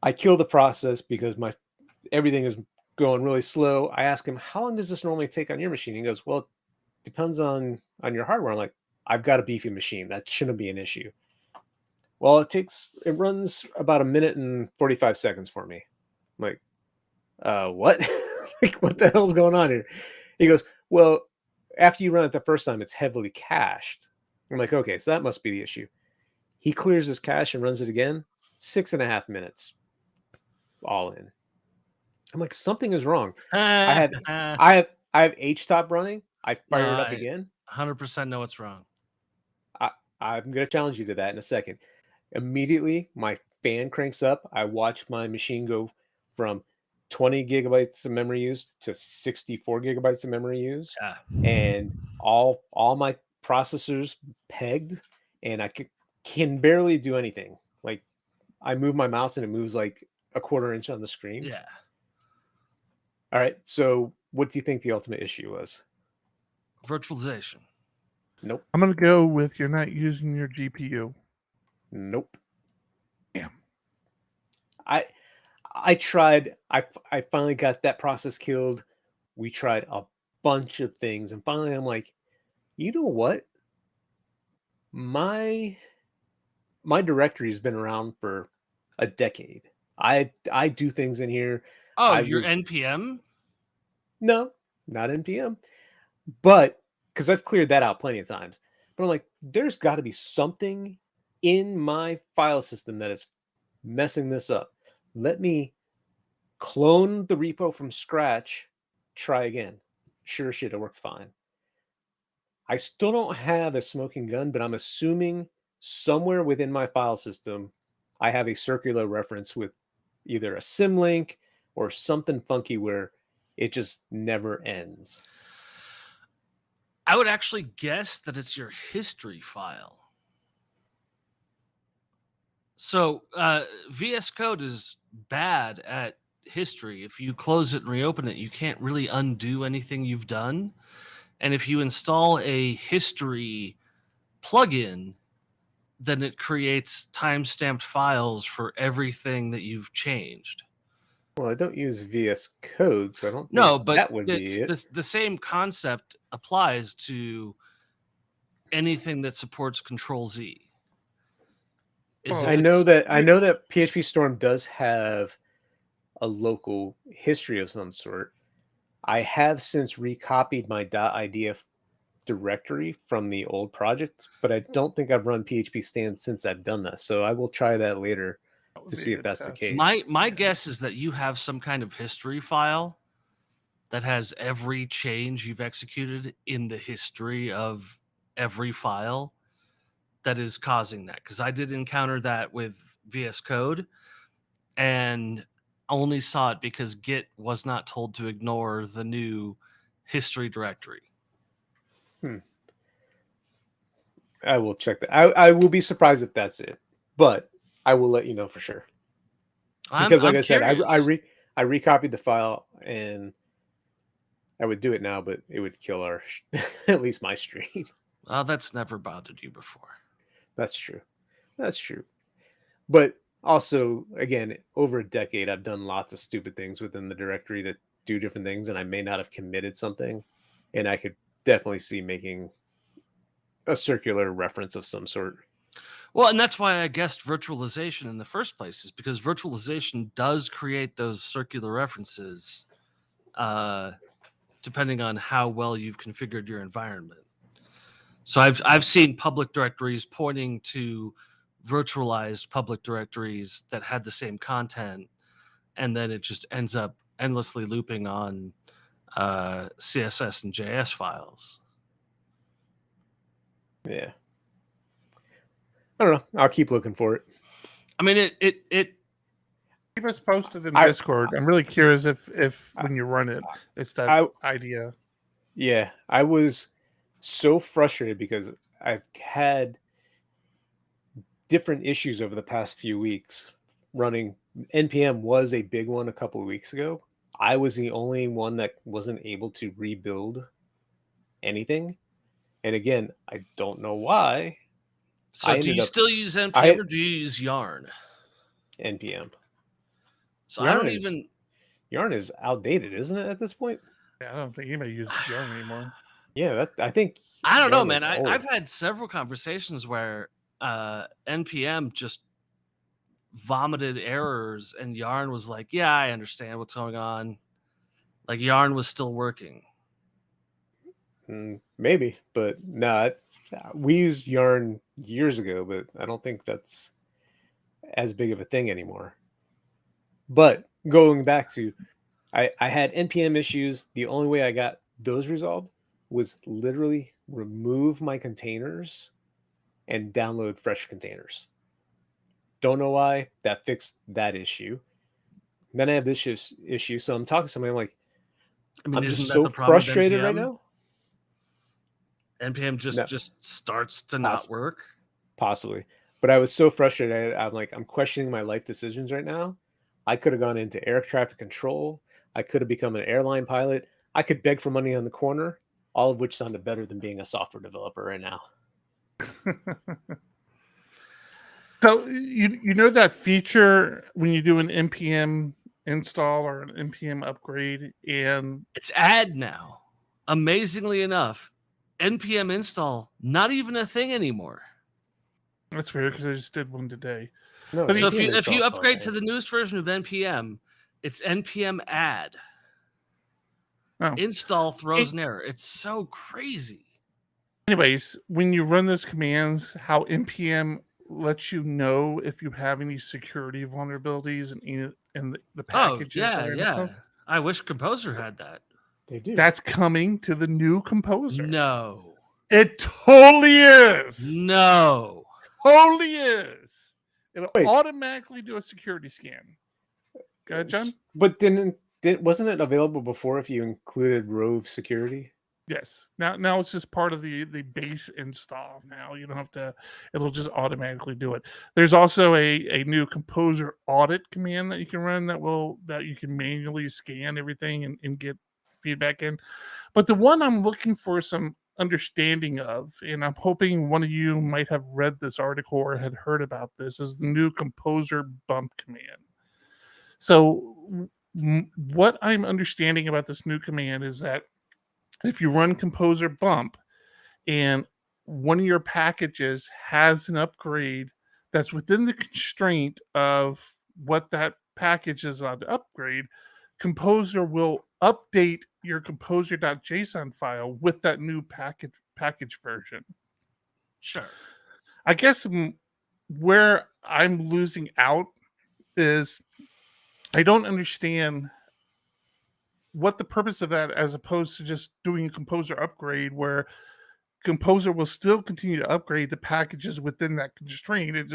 I kill the process because everything is going really slow. I ask him, how long does this normally take on your machine? He goes, well, it depends on your hardware. I'm like, I've got a beefy machine. That shouldn't be an issue. Well, it runs about 1 minute and 45 seconds for me. I'm like, what? Like, what the hell's going on here? He goes, well, after you run it the first time, it's heavily cached. I'm like, okay, so that must be the issue. He clears his cache and runs it again. 6.5 minutes, all in. I'm like, something is wrong. I have HTOP running. I fire it up again. 100% know what's wrong. I'm going to challenge you to that in a second. Immediately, my fan cranks up. I watch my machine go from 20 gigabytes of memory used to 64 gigabytes of memory used. And all my processors pegged, and I can barely do anything. Like, I move my mouse and it moves like a 1/4 inch on the screen. Yeah. All right. So what do you think the ultimate issue was? Virtualization. Nope. I'm going to go with you're not using your GPU. Nope. Damn. I tried. I finally got that process killed. We tried a bunch of things, and finally I'm like, you know what? My directory has been around for a decade. I do things in here. Oh, you're NPM? No, not NPM. But because I've cleared that out plenty of times. But I'm like, there's got to be something in my file system that is messing this up. Let me clone the repo from scratch, try again. Sure shit, it worked fine. I still don't have a smoking gun, but I'm assuming somewhere within my file system, I have a circular reference with either a symlink or something funky where it just never ends. I would actually guess that it's your history file. So VS Code is bad at history. If you close it and reopen it, you can't really undo anything you've done. And if you install a history plugin, then it creates timestamped files for everything that you've changed. Well, I don't use VS Code, so I don't think that would be it. The same concept applies to anything that supports Control-Z. I know that PHP Storm does have a local history of some sort. I have since recopied my .idf directory from the old project, but I don't think I've run PHP Stand since I've done that. So I will try that later to see if that's the case. My guess is that you have some kind of history file that has every change you've executed in the history of every file that is causing that. Because I did encounter that with VS Code and only saw it because Git was not told to ignore the new history directory. I will check that. I will be surprised if that's it, but I will let you know for sure. Because like I said, I recopied the file and I would do it now, but it would kill our at least my stream. Oh, that's never bothered you before. That's true. That's true. But also, again, over a decade, I've done lots of stupid things within the directory to do different things, and I may not have committed something, and I could definitely see making a circular reference of some sort. Well, and that's why I guessed virtualization in the first place, is because virtualization does create those circular references depending on how well you've configured your environment. So I've seen public directories pointing to virtualized public directories that had the same content, and then it just ends up endlessly looping on CSS and JS files. Yeah. I don't know. I'll keep looking for it. I mean, it Keep us posted in Discord. I'm really curious if when you run it, it's that idea. Yeah, I was so frustrated because I've had different issues over the past few weeks running. NPM was a big one a couple of weeks ago. I was the only one that wasn't able to rebuild anything. And again, I don't know why. So do you still use NPM or do you use Yarn? NPM. So Yarn is outdated, isn't it, at this point? Yeah, I don't think anybody uses Yarn anymore. Yeah, I think. I don't know, man. I've had several conversations where NPM just vomited errors, and Yarn was like, "Yeah, I understand what's going on." Like Yarn was still working. Maybe, but no, we used Yarn years ago, but I don't think that's as big of a thing anymore. But going back to, I had NPM issues. The only way I got those resolved was literally remove my containers and download fresh containers. Don't know why. That fixed that issue. Then I have this issue. So I'm talking to somebody, I'm like, I'm just so frustrated right now. NPM just starts to not work. Possibly. But I was so frustrated. I'm like, I'm questioning my life decisions right now. I could have gone into air traffic control. I could have become an airline pilot. I could beg for money on the corner, all of which sounded better than being a software developer right now. So you know that feature when you do an NPM install or an NPM upgrade, and it's add now. Amazingly enough, NPM install not even a thing anymore. That's weird because I just did one today. No, so if you upgrade to the newest version of NPM, it's NPM add. Oh. Install throws an error. It's so crazy. Anyways, when you run those commands, how NPM lets you know if you have any security vulnerabilities in the packages. Oh, yeah. I wish Composer had that. They do. That's coming to the new Composer. No. It totally is. No. Totally is. It'll automatically do a security scan. Go ahead, John. But wasn't it available before if you included Rove security? Yes. Now it's just part of the base install. Now you don't have to. It'll just automatically do it. There's also a new Composer audit command that you can run that you can manually scan everything and get feedback in. But the one I'm looking for some understanding of, and I'm hoping one of you might have read this article or had heard about this, is the new Composer bump command. So what I'm understanding about this new command is that if you run Composer bump and one of your packages has an upgrade that's within the constraint of what that package is allowed to upgrade, Composer will update your composer.json file with that new package version. Sure. I guess where I'm losing out is I don't understand what the purpose of that, as opposed to just doing a Composer upgrade where Composer will still continue to upgrade the packages within that constraint. It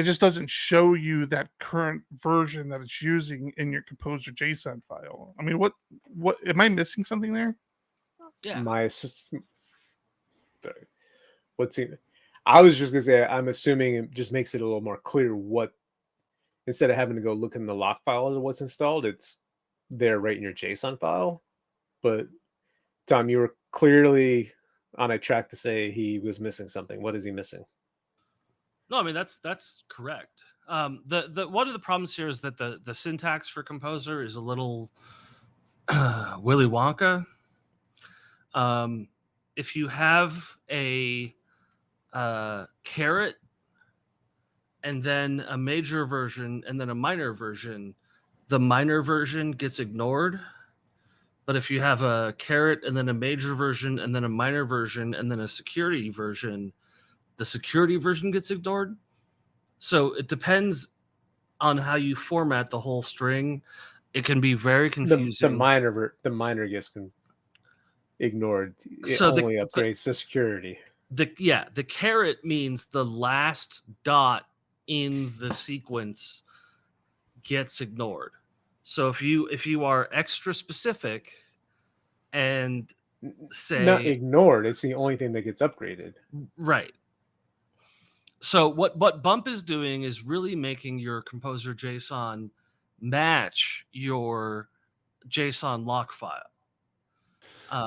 just doesn't show you that current version that it's using in your Composer JSON file. I mean, what am I missing something there? Yeah. What's in? I was just gonna say, I'm assuming it just makes it a little more clear what, instead of having to go look in the lock file of what's installed, it's there right in your JSON file. But Tom, you were clearly on a track to say he was missing something. What is he missing? No, I mean that's correct. The one of the problems here is that the syntax for Composer is a little Willy Wonka. If you have a caret and then a major version and then a minor version, the minor version gets ignored. But if you have a caret and then a major version and then a minor version and then a security version, the security version gets ignored. So it depends on how you format the whole string. It can be very confusing. The minor gets ignored. It So only upgrades the security. The caret means the last dot in the sequence gets ignored. So if you are extra specific and say not ignored, it's the only thing that gets upgraded. Right. So what bump is doing is really making your Composer JSON match your JSON lock file.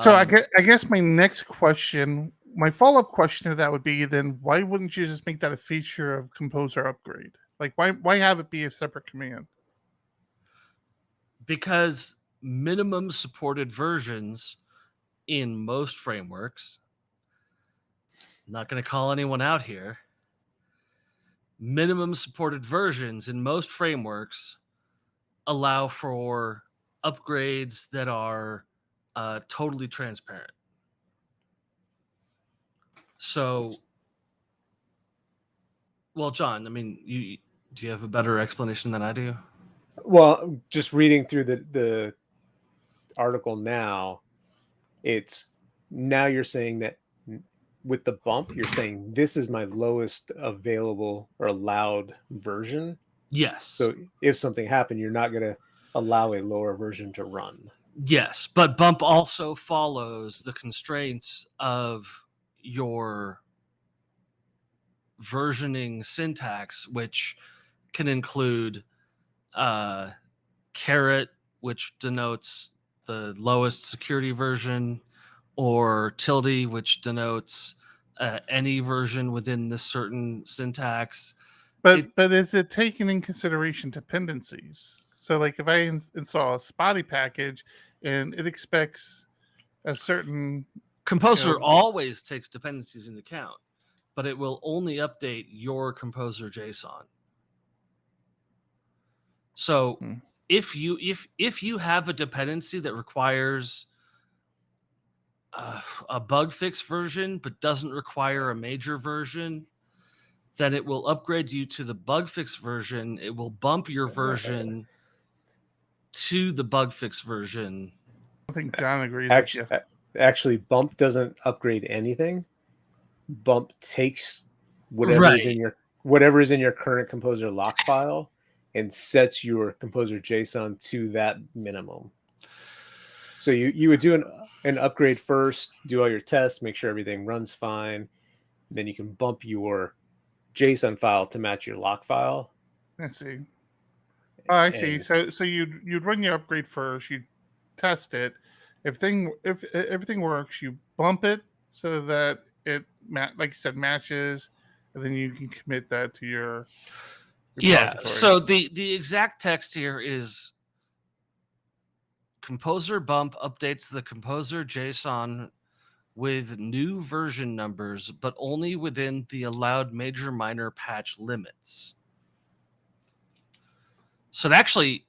So I guess my next question, my follow-up question to that would be, then why wouldn't you just make that a feature of Composer Upgrade? Like, why have it be a separate command? Because minimum supported versions in most frameworks, I'm not going to call anyone out here, minimum supported versions in most frameworks allow for upgrades that are totally transparent. So, well, John, I mean, do you have a better explanation than I do? Well, just reading through the article now, you're saying that with the bump, you're saying this is my lowest available or allowed version. Yes. So if something happened, you're not going to allow a lower version to run. Yes, but bump also follows the constraints of your versioning syntax, which can include caret, which denotes the lowest security version, or tilde, which denotes any version within this certain syntax. But is it taking in consideration dependencies? So, like, if I install a Spotty package and it expects a certain Composer always takes dependencies into account, but it will only update your Composer JSON. So if you have a dependency that requires a bug fix version but doesn't require a major version, then it will upgrade you to the bug fix version. It will bump your version to the bug fix version. I think John agrees. Actually, bump doesn't upgrade anything. Bump takes whatever is in your current Composer lock file and sets your Composer JSON to that minimum. So you would do an upgrade first, do all your tests, make sure everything runs fine. Then you can bump your JSON file to match your lock file. Let's see. Oh, I see. So you'd run your upgrade first. You test it. If everything works, you bump it so that it, like you said, matches, and then you can commit that to your repository. So the exact text here is Composer bump updates the Composer JSON with new version numbers, but only within the allowed major minor patch limits. So it actually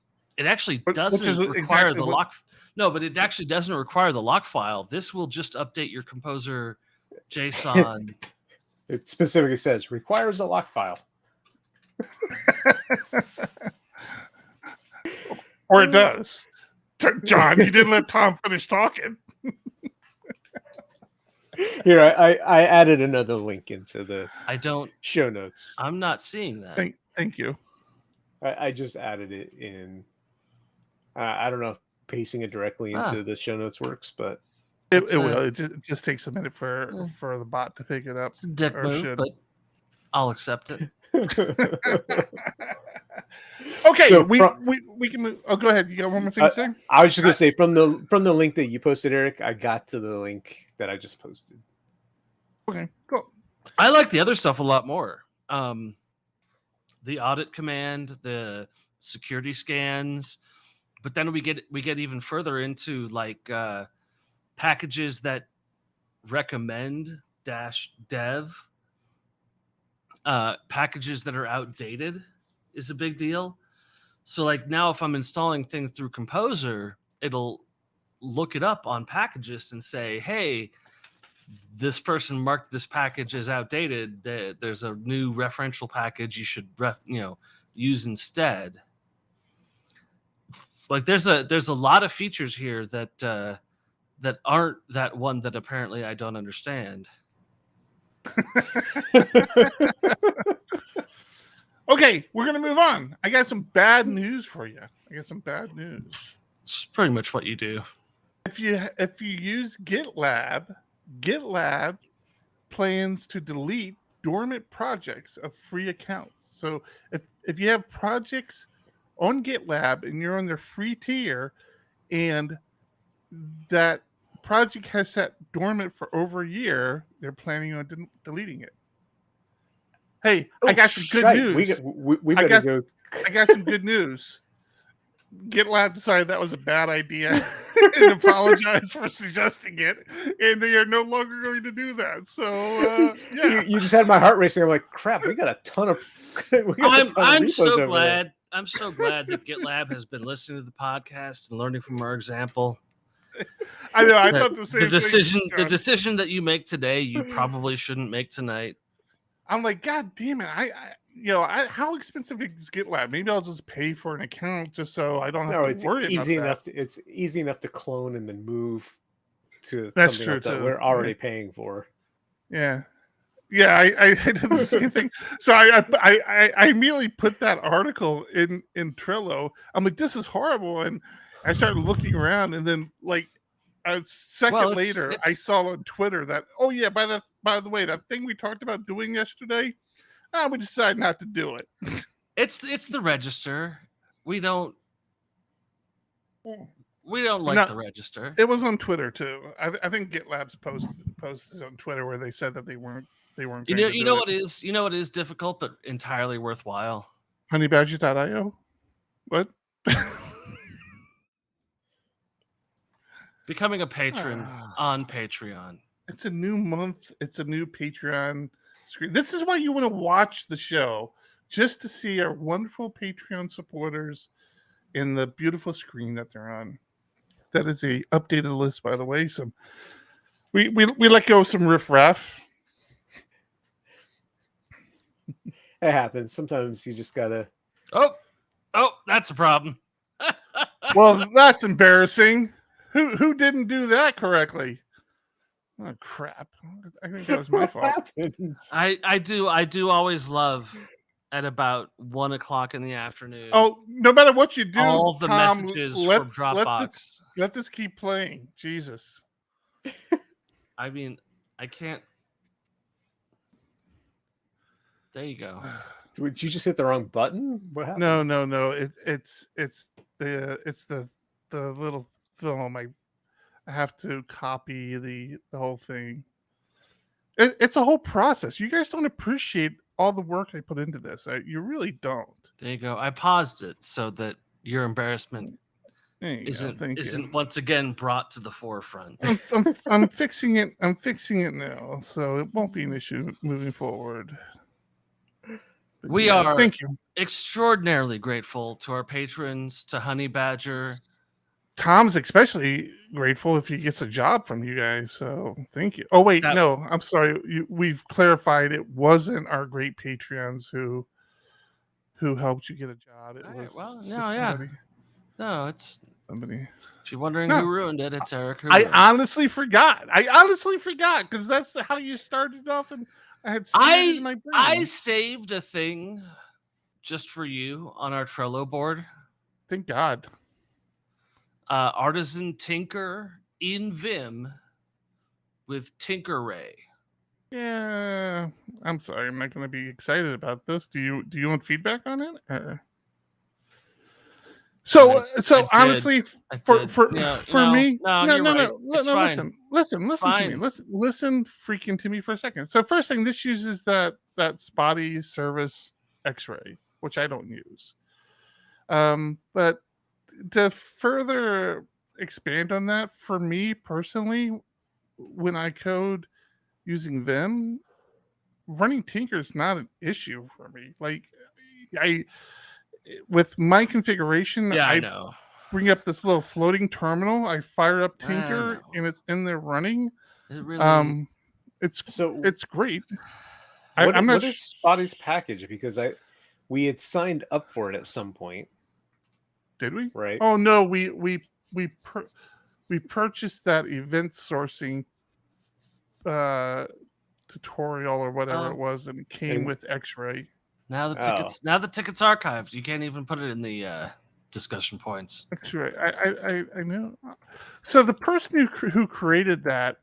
doesn't require the lock. No, but it actually doesn't require the lock file. This will just update your Composer JSON. It specifically says requires a lock file. Or it does. John, you didn't let Tom finish talking. Here, I added another link into the show notes. I'm not seeing that. Thank you. I just added it in. I don't know if pasting it directly into the show notes works, but it will. It just takes a minute for the bot to pick it up. It's a dick move, but I'll accept it. Okay, So we can move. Oh, go ahead. You got one more thing to say? I was just gonna say from the link that you posted, Eric, I got to the link that I just posted. Okay, cool. I like the other stuff a lot more. The audit command, the security scans, but then we get even further into like packages that recommend -dev. Packages that are outdated is a big deal. So like now if I'm installing things through Composer, it'll look it up on Packagist and say, hey, this person marked this package as outdated. There's a new referential package you should use instead. Like there's a lot of features here that aren't that one that apparently I don't understand. Okay, we're gonna move on. I got some bad news for you. It's pretty much what you do. If you use GitLab plans to delete dormant projects of free accounts. So if you have projects on GitLab and you're on their free tier, and that project has sat dormant for over a year, they're planning on deleting it. Hey, I got some good news. We better go. I got some good news. GitLab decided that was a bad idea and apologized for suggesting it, and they are no longer going to do that. So, yeah. You just had my heart racing. I'm like, crap, we got a ton of. I'm so glad. There. I'm so glad that GitLab has been listening to the podcast and learning from our example. I know. I thought the same thing. The decision that you make today, you probably shouldn't make tonight. I'm like, God damn it! How expensive is GitLab? Maybe I'll just pay for an account just so I don't have to worry about that. It's easy enough to clone and then move to That's something true else too. that we're already paying for. Yeah. I did the same thing. So I immediately put that article in Trello. I'm like, this is horrible, and I started looking around, and then like a second later, I saw on Twitter that by the way, that thing we talked about doing yesterday, we decided not to do it. It's the register. We don't like the register. It was on Twitter too. I think GitLab's posted on Twitter where they said that they weren't. You know what is difficult but entirely worthwhile. Honeybadger.io. What? Becoming a patron on Patreon. It's a new month. It's a new Patreon screen. This is why you want to watch the show, just to see our wonderful Patreon supporters in the beautiful screen that they're on. That is a updated list, by the way. Some we let go of some riffraff. It happens. Sometimes you just gotta. Oh, that's a problem. Well, that's embarrassing. Who didn't do that correctly? Oh crap! I think that was my fault. I do always love at about 1 o'clock in the afternoon. Oh, no matter what you do, all the Tom, messages from Dropbox. Let this keep playing. Jesus. I mean, I can't. There you go. Did you just hit the wrong button? What happened? No. It's the little film. I have to copy the whole thing. It's a whole process. You guys don't appreciate all the work I put into this. You really don't. There you go. I paused it so that your embarrassment isn't once again brought to the forefront. I'm fixing it. I'm fixing it now, so it won't be an issue moving forward. But we are thank you. Extraordinarily grateful to our patrons, to Honey Badger. Tom's especially grateful if he gets a job from you guys. So thank you. Oh wait, no, I'm sorry. We've clarified it wasn't our great Patreons who helped you get a job. It was somebody. No, it's somebody. If you're wondering who ruined it, it's Eric. I honestly forgot because that's how you started off, and I had saved it in my brain. I saved a thing just for you on our Trello board. Thank God. Artisan Tinker in Vim with Tinker Ray. Yeah, I'm sorry, I'm not going to be excited about this. Do you want feedback on it? So honestly, for me, no, listen to me, listen freaking to me for a second. So first thing, this uses that spotty service X-ray, which I don't use. But to further expand on that, for me personally, when I code using Vim, running Tinker is not an issue for me. Like with my configuration, I know. Bring up this little floating terminal. I fire up Tinker, and it's in there running. It really, it's great. What is Spotty's package? Because we had signed up for it at some point. Did we? Right. Oh no, we purchased that event sourcing tutorial or whatever it was, and it came with X-ray. Now the ticket's archived. You can't even put it in the discussion points. X-ray. I know. So the person who created that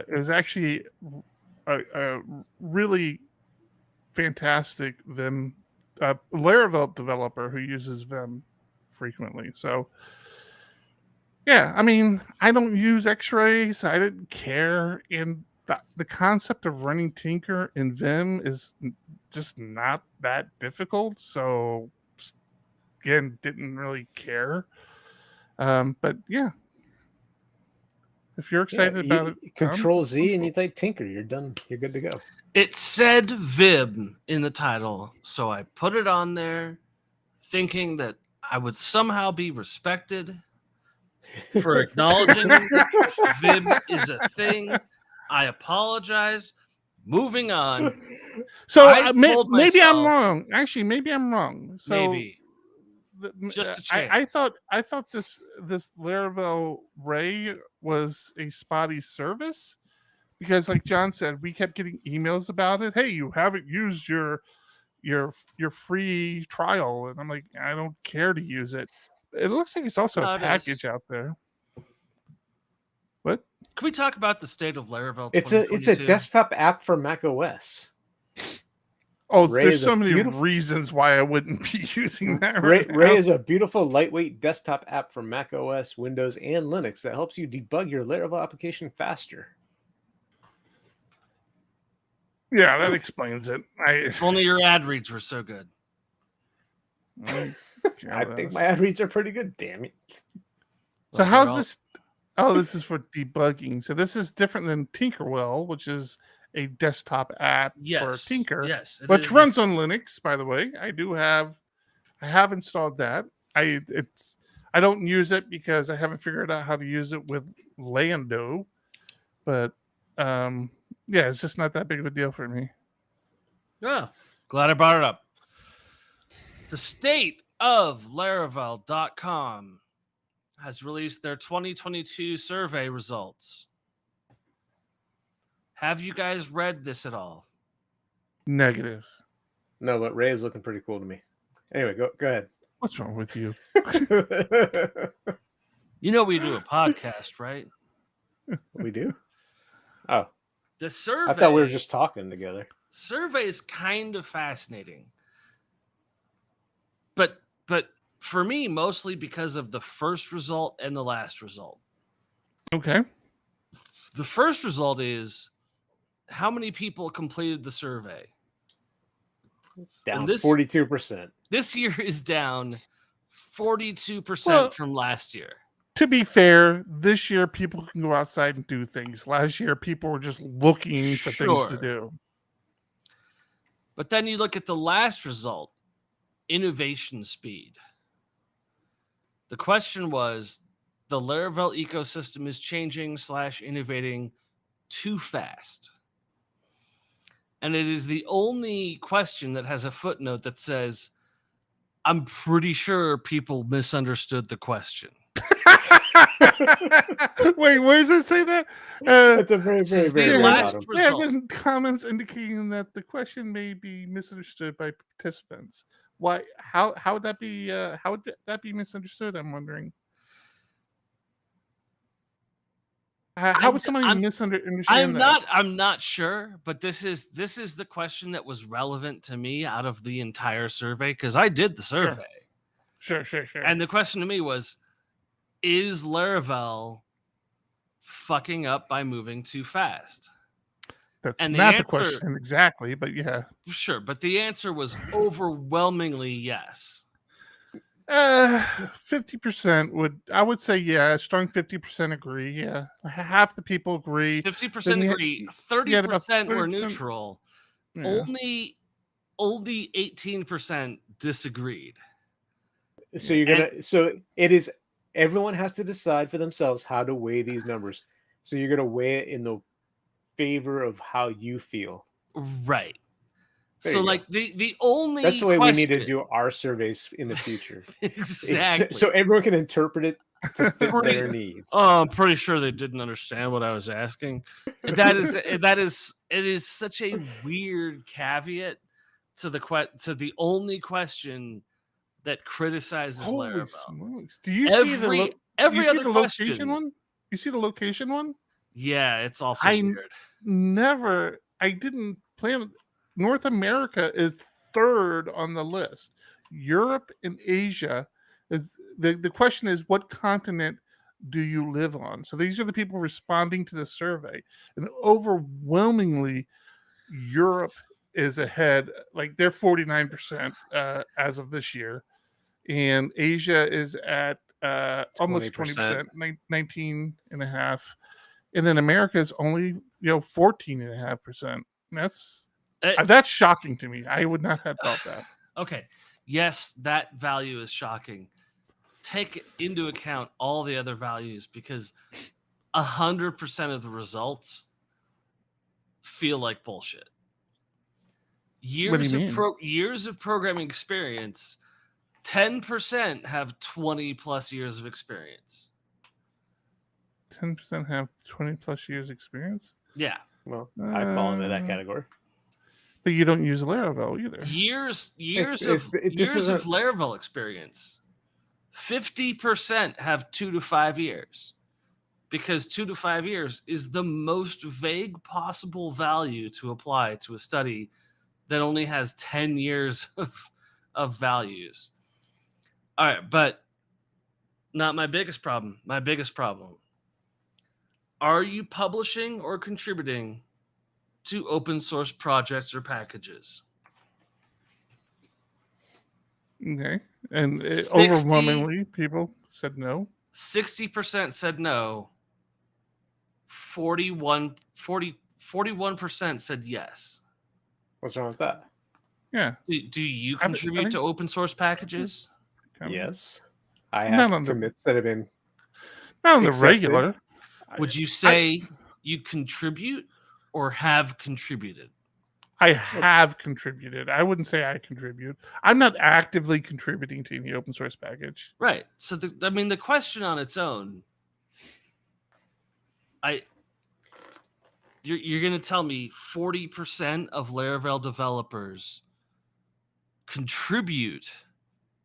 is actually a really fantastic Vim Laravel developer who uses Vim frequently. So yeah, I mean, I don't use X-rays. I didn't care, and the concept of running Tinker in Vim is just not that difficult. So again, didn't really care. But yeah, if you're excited about it, Control Z and you type Tinker, you're done. You're good to go. It said Vim in the title, so I put it on there, thinking that I would somehow be respected for acknowledging Vim is a thing. I apologize. Moving on. So maybe I'm wrong. Actually, maybe I'm wrong. So maybe. Just a chance. I thought this Laravel Ray was a spotty service, because like John said, we kept getting emails about it. Hey, you haven't used your free trial, and I'm like, I don't care to use it. It looks like it's also a package out there. What? Can we talk about the state of Laravel? It's a desktop app for Mac OS. Oh, there's so many reasons why I wouldn't be using that. Ray is a beautiful, lightweight desktop app for Mac OS, Windows, and Linux that helps you debug your Laravel application faster. Yeah, that explains it. If only your ad reads were so good. I think my ad reads are pretty good, damn it. So how's this? Oh, this is for debugging. So this is different than Tinkerwell, which is a desktop app for Tinker, which runs on Linux, by the way. I have installed that. I don't use it because I haven't figured out how to use it with Lando, but it's just not that big of a deal for me. Yeah, glad I brought it up. The state of Laravel.com has released their 2022 survey results. Have you guys read this at all? Negative. No, but Ray is looking pretty cool to me. Anyway, go ahead. What's wrong with you? You know we do a podcast, right? We do? Oh. The survey. I thought we were just talking together. Survey is kind of fascinating. But for me, mostly because of the first result and the last result. Okay. The first result is how many people completed the survey. Down 42%. This year is down 42% from last year. To be fair, this year people can go outside and do things. Last year people were just looking for things to do. But then you look at the last result, innovation speed. The question was, the Laravel ecosystem is changing / innovating too fast. And it is the only question that has a footnote that says, I'm pretty sure people misunderstood the question. Wait, where does it say that? It's a very, very, very last result. There have been comments indicating that the question may be misunderstood by participants. Why? How would that be? How would that be misunderstood? I'm wondering. How would somebody misunderstand I'm not sure, but this is the question that was relevant to me out of the entire survey, because I did the survey. Sure. And the question to me was, is Laravel fucking up by moving too fast? That's and not the question exactly, but yeah. Sure, but the answer was overwhelmingly yes. 50% I would say, yeah, a strong 50% agree. Yeah, half the people agree. 50% agree. 30% were neutral. Yeah. Only 18% disagreed. So everyone has to decide for themselves how to weigh these numbers. So you're gonna weigh it in the favor of how you feel. Right. There so you like the only that's the way we need to do our surveys in the future. Exactly. So everyone can interpret it to fit their needs. I'm pretty sure they didn't understand what I was asking. It is such a weird caveat to the only question that criticizes Laravel. Smokes. Do you see the location one? You see the location one? Yeah, it's also weird. I didn't plan. North America is third on the list. Europe and Asia is the question is, what continent do you live on? So these are the people responding to the survey, and overwhelmingly Europe is ahead. Like they're 49% as of this year, and Asia is at almost 20%, 19.5%, and then America is only 14.5%. That's shocking to me. I would not have thought that. Okay. Yes, that value is shocking. Take into account all the other values, because 100% of the results feel like bullshit. Years of programming experience, 10% have 20 plus years of experience. 10% have 20 plus years experience? Yeah. Well, I fall into that category. But you don't use Laravel either. Years of Laravel experience. 50% have 2 to 5 years, because 2 to 5 years is the most vague possible value to apply to a study that only has 10 years of values. All right, but not my biggest problem. My biggest problem. Are you publishing or contributing to open source projects or packages? Okay. And overwhelmingly, people said no. 60% said no. 41% said yes. What's wrong with that? Yeah. Do you contribute to open source packages? Yes. I have commits that have been not on the regular. Would you say you contribute or have contributed? I have contributed. I wouldn't say I contribute. I'm not actively contributing to any open source package. Right. So, the question on its own, you're going to tell me 40% of Laravel developers contribute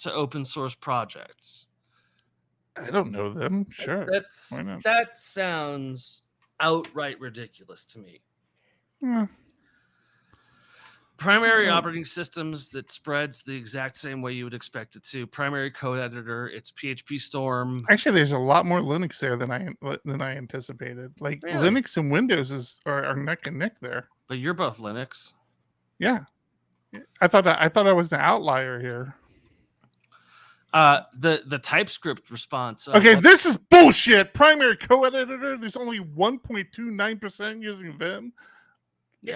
to open source projects. I don't know them. Sure. That sounds outright ridiculous to me. Yeah. Primary operating systems that spreads the exact same way you would expect it to. Primary code editor, it's PHP Storm. Actually, there's a lot more Linux there than I anticipated. Like really? Linux and Windows are neck and neck there. But you're both Linux. Yeah, I thought I was an outlier here. The TypeScript response. Okay, this is bullshit. Primary code editor. There's only 1.29% using Vim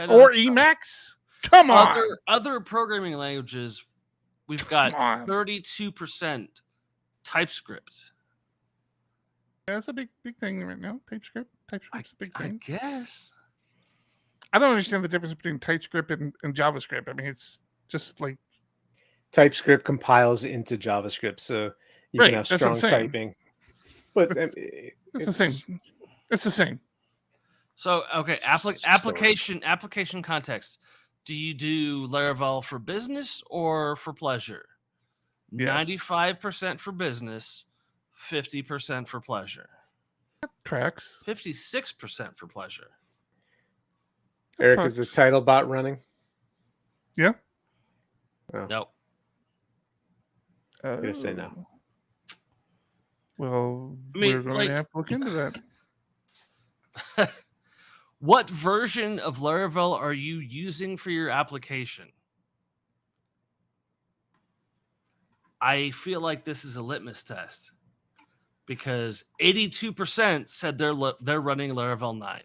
or Emacs. Come on. Other programming languages, we've got 32% TypeScript. Yeah, that's a big thing right now. TypeScript's a big thing. I guess. I don't understand the difference between TypeScript and JavaScript. I mean, it's just like TypeScript compiles into JavaScript, so you can have strong typing. But it's the same. It's the same. So okay, application context. Do you do Laravel for business or for pleasure? Yes. 95% for business, 50% for pleasure. Tracks. 56% for pleasure. Eric, is the title bot running? Yeah. Oh. Nope. I'm gonna say no. Well, I mean, we're going to have to look into that. What version of Laravel are you using for your application? I feel like this is a litmus test because 82% said they're running Laravel 9.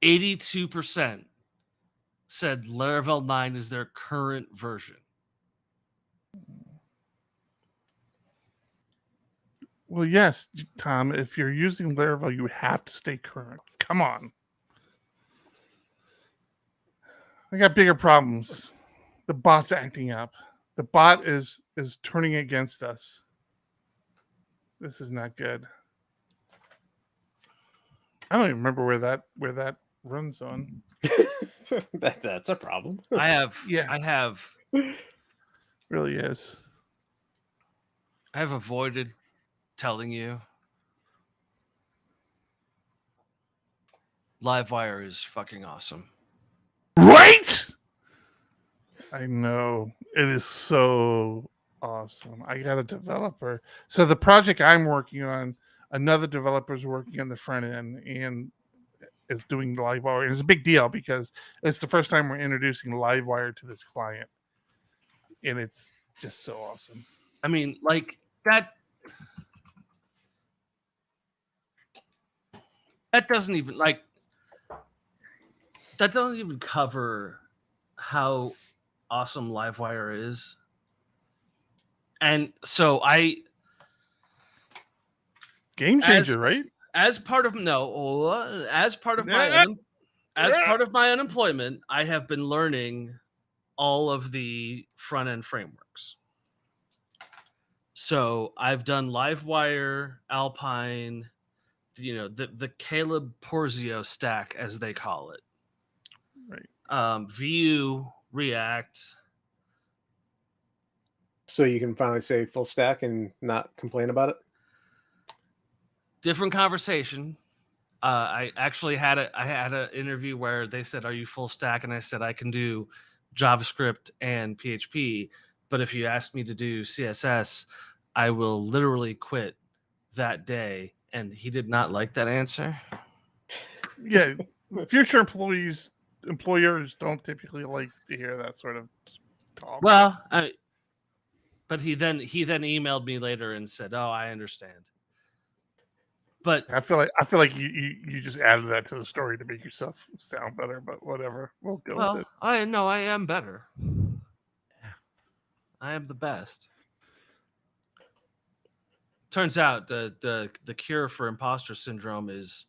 82% said Laravel 9 is their current version. Well, yes, Tom, if you're using Laravel, you have to stay current. Come on. I got bigger problems. The bot's acting up. The bot is turning against us. This is not good. I don't even remember where that runs on. That's a problem. I have Really is. I have avoided telling you. Livewire is fucking awesome. Right? I know. It is so awesome. I got a developer. So the project I'm working on, another developer is working on the front end and is doing Livewire. And it's a big deal because it's the first time we're introducing Livewire to this client. And it's just so awesome. I mean, like that doesn't even cover how awesome Livewire is. And so Game changer, right? As part of my unemployment, I have been learning all of the front end frameworks. So I've done Livewire, Alpine, the Caleb Porzio stack, as they call it. Right. Vue, React. So you can finally say full stack and not complain about it? Different conversation. I actually had an interview where they said, "Are you full stack?" And I said, "I can do JavaScript and PHP, but if you ask me to do CSS, I will literally quit that day." And he did not like that answer. Yeah, future employers don't typically like to hear that sort of talk. Well, but he then emailed me later and said, "Oh, I understand." But I feel like you just added that to the story to make yourself sound better, but whatever. We'll go with it. I know I am better. I am the best. Turns out the cure for imposter syndrome is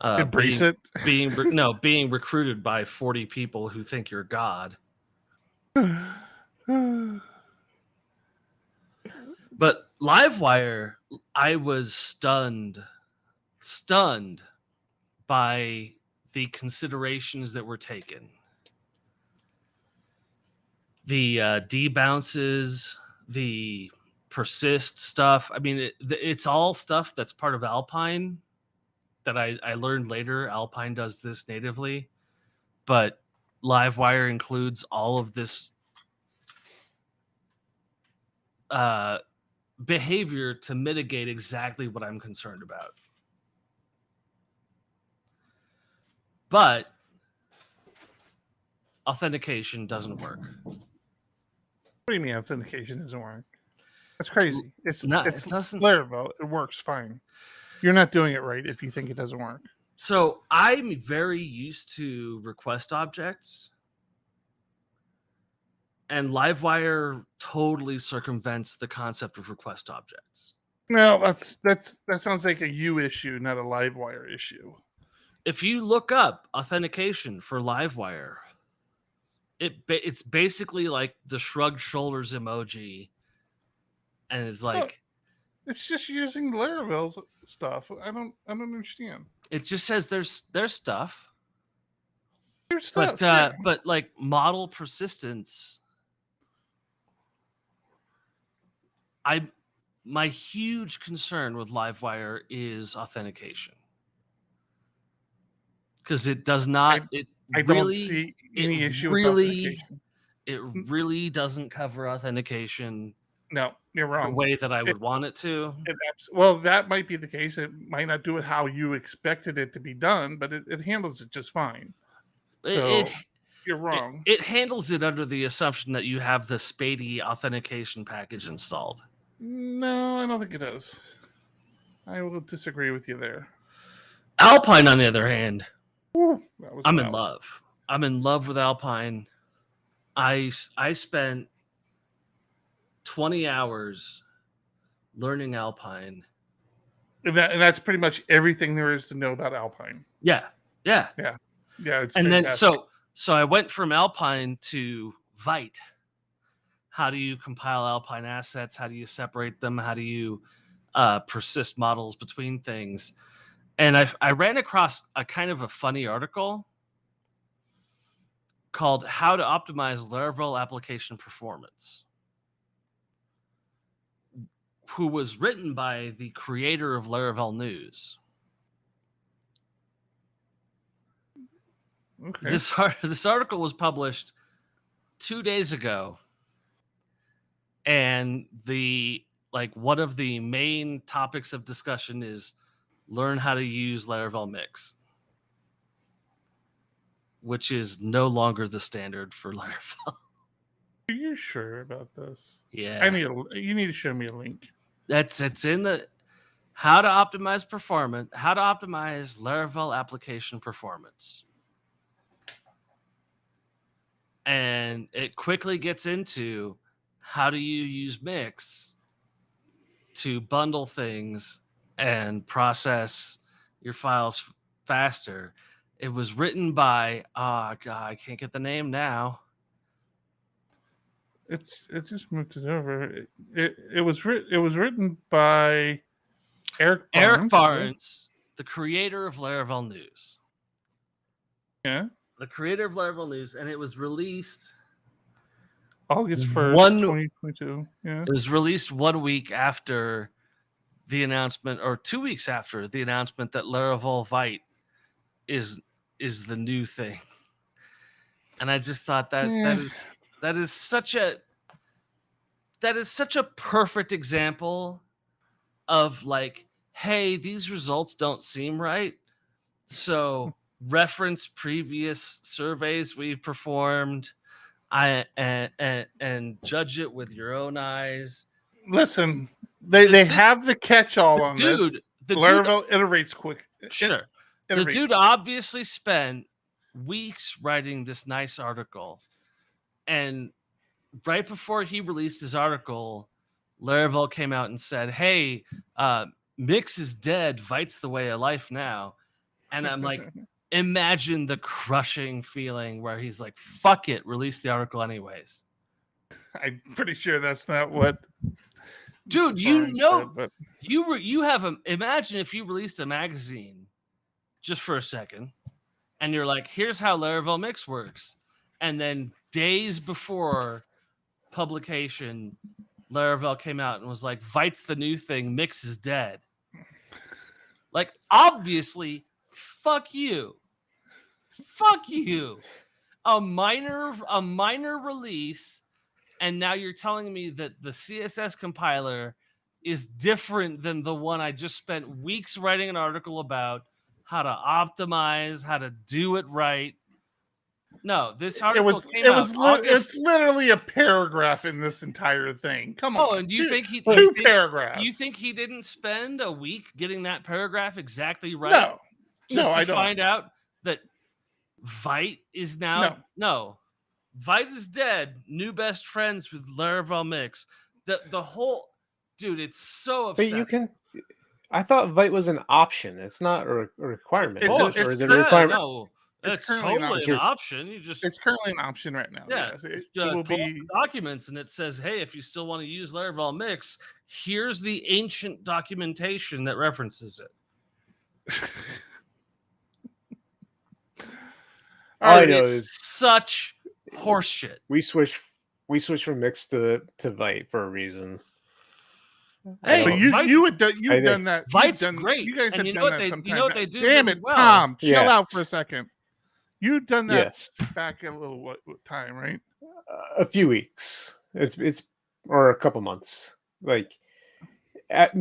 embrace it. being recruited by 40 people who think you're God. But Livewire, I was stunned by the considerations that were taken. The debounces, the persist stuff. I mean, it's all stuff that's part of Alpine that I learned later. Alpine does this natively, but Livewire includes all of this behavior to mitigate exactly what I'm concerned about. But authentication doesn't work. What do you mean authentication doesn't work? That's crazy. It's not. It's it doesn't. Laravel. It works fine. You're not doing it right if you think it doesn't work. So I'm very used to request objects, and Livewire totally circumvents the concept of request objects. No, that sounds like a you issue, not a Livewire issue. If you look up authentication for Livewire, it's basically like the shrugged shoulders emoji, and it's like it's just using Laravel's stuff. I don't understand. It just says there's stuff. There's stuff, but like model persistence, my huge concern with Livewire is authentication. Because it does not. I don't see any issue with authentication. It really doesn't cover authentication. No, you're wrong. The way that I would want it to. Well, that might be the case. It might not do it how you expected it to be done, but it handles it just fine. So you're wrong. It handles it under the assumption that you have the Spady authentication package installed. No, I don't think it does. I will disagree with you there. Alpine, on the other hand, I'm in love. I'm in love with Alpine. I spent 20 hours learning Alpine. And that's pretty much everything there is to know about Alpine. Yeah. It's and fantastic. then so I went from Alpine to Vite. How do you compile Alpine assets? How do you separate them? How do you persist models between things? And I ran across a kind of a funny article called How to Optimize Laravel Application Performance, who was written by the creator of Laravel News. Okay. This article was published 2 days ago, and one of the main topics of discussion is learn how to use Laravel Mix, which is no longer the standard for Laravel. Are you sure about this? Yeah, you need to show me a link. It's in the how to optimize performance, how to optimize Laravel application performance. And it quickly gets into how do you use Mix to bundle things and process your files faster. It was written by I can't get the name now. It just moved it over. It was written by Eric Barnes, the creator of Laravel News. Yeah. The creator of Laravel News, and it was released August 1st, 2022. Yeah. It was released 1 week after the announcement, or 2 weeks after the announcement that Laravel Vite is the new thing. And I just thought that is such a perfect example of like, hey, these results don't seem right. So reference previous surveys we've performed and judge it with your own eyes. Listen, they have the catch-all on this. Laravel iterates quick. Sure. The dude obviously spent weeks writing this nice article. And right before he released his article, Laravel came out and said, hey, Mix is dead. Vite's the way of life now. And I'm like, imagine the crushing feeling where he's like, fuck it, release the article anyways. I'm pretty sure that's not what... Dude, imagine if you released a magazine just for a second and you're like, here's how Laravel Mix works. And then days before publication, Laravel came out and was like, Vite's the new thing, Mix is dead. Like, obviously, fuck you. Fuck you. A minor release, and now you're telling me that the CSS compiler is different than the one I just spent weeks writing an article about, how to optimize, how to do it right. No, this article it's literally a paragraph in this entry thing. Come on. Oh, and do you think paragraphs? You think he didn't spend a week getting that paragraph exactly right? No, I don't. Find out that Vite is now Vite is dead. New best friends with Laravel Mix. The whole dude, it's so upsetting. But you can. I thought Vite was an option. It's not a requirement. Or is it a requirement? No, it's totally an option. It's currently an option right now. Yeah, yes. It will be documents, and it says, "Hey, if you still want to use Laravel Mix, here's the ancient documentation that references it." All I know is such horseshit. We switched from Mix to Vite for a reason. Hey, But you Vite's- had done that. Vite's you've done, great. You guys And had you know done what that they- sometime you know what back. they do Damn really it, well. Tom! Chill out Yes. for a second. You've done that Yes. back a little what time, right? A few weeks. It's or a couple months. Like at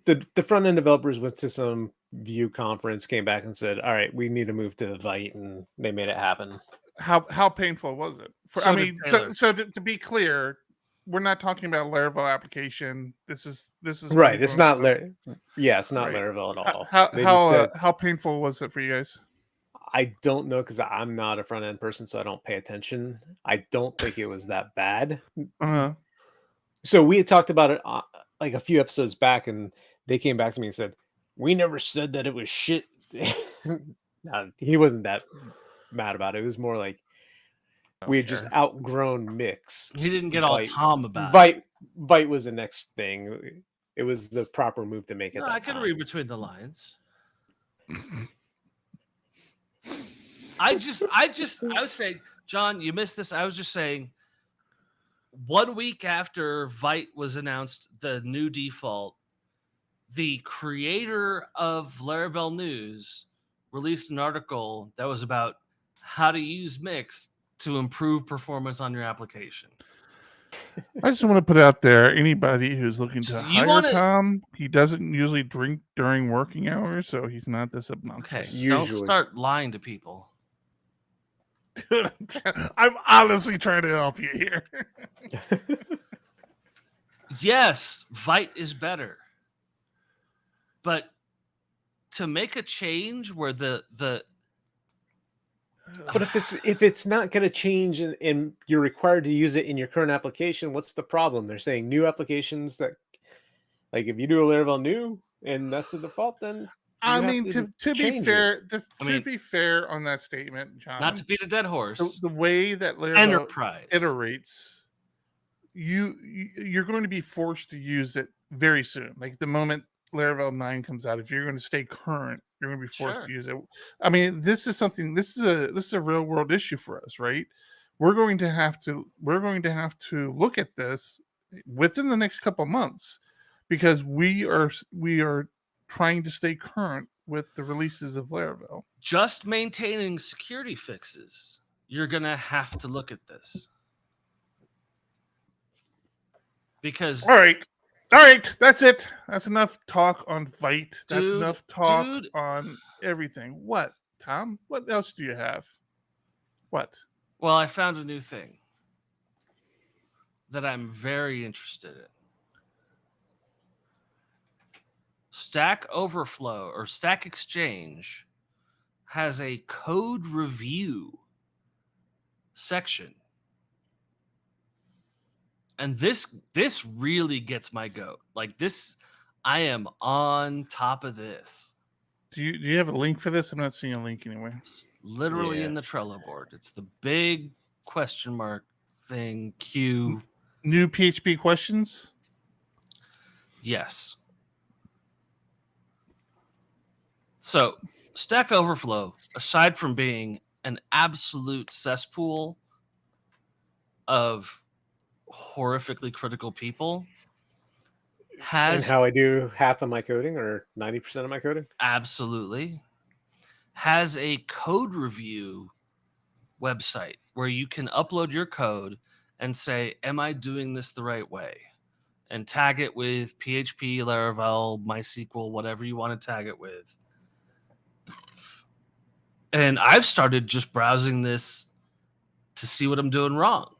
the front end developers went to some Vue conference, came back and said, "All right, we need to move to Vite," and they made it happen. How painful was it? So I did mean, Taylor. so to be clear, we're not talking about Laravel application. This is Right. It's not homegrown stuff. it's not Right. Laravel at all. How They just said, how painful was it for you guys? I don't know because I'm not a front end person, so I don't pay attention. I don't think it was that bad. Uh-huh. So we had talked about it like a few episodes back, and they came back to me and said, "We never said that it was shit." No, he wasn't that mad about it. It was more like we had just outgrown Mix. He didn't get all Vite- Tom about it. Vite was the next thing. It was the proper move to make it. No, I can read between the lines. I was saying, John, you missed this. I was just saying, 1 week after Vite was announced, the new default, the creator of Laravel News released an article that was about how to use Mix to improve performance on your application. I just want to put out there, anybody who's looking to You hire Tom, he doesn't usually drink during working hours, so he's not this Okay, obnoxious. Usually. don't start lying to people. Dude, I'm honestly trying to help you here. Yes, Vite is better. But to make a change where the But if it's not going to change and you're required to use it in your current application, what's the problem? They're saying new applications that, like, if you do a Laravel new and that's the default, then I you have mean, to be change it. fair, I mean, be fair on that statement, John. not to beat a dead horse, the way that Laravel enterprise. iterates, you're going to be forced to use it very soon. Like the moment Laravel 9 comes out, if you're going to stay current, you're going to be forced Sure. to use it. I mean, this is a real world issue for us, right? We're going to have to look at this within the next couple months because we are trying to stay current with the releases of Laravel. Just maintaining security fixes, you're gonna have to look at this. Because All right, that's it. That's enough talk on Vite. That's Dude, enough talk dude. on everything. What, Tom? What else do you have? What? well, I found a new thing that I'm very interested in. Stack Overflow or Stack Exchange has a code review section. And this really gets my goat. Like this, I am on top of this. Do you have a link for this? I'm not seeing a link anywhere. It's literally in the Trello board. It's the big question mark thing. Q. New PHP questions? Yes. So, Stack Overflow, aside from being an absolute cesspool of horrifically critical people, And has how I do half of my coding or 90% of my coding. absolutely has a code review website where you can upload your code and say, am I doing this the right way? And tag it with PHP, Laravel, MySQL, whatever you want to tag it with. And I've started just browsing this to see what I'm doing wrong.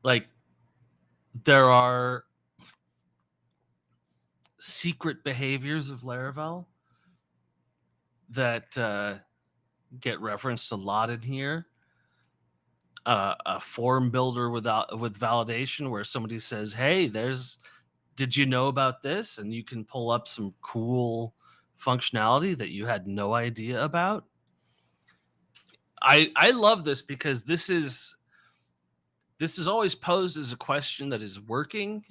Like, there are secret behaviors of Laravel that get referenced a lot in here. A form builder with validation where somebody says, "Hey, did you know about this?" And you can pull up some cool functionality that you had no idea about. I love this because this is always posed as a question that is working,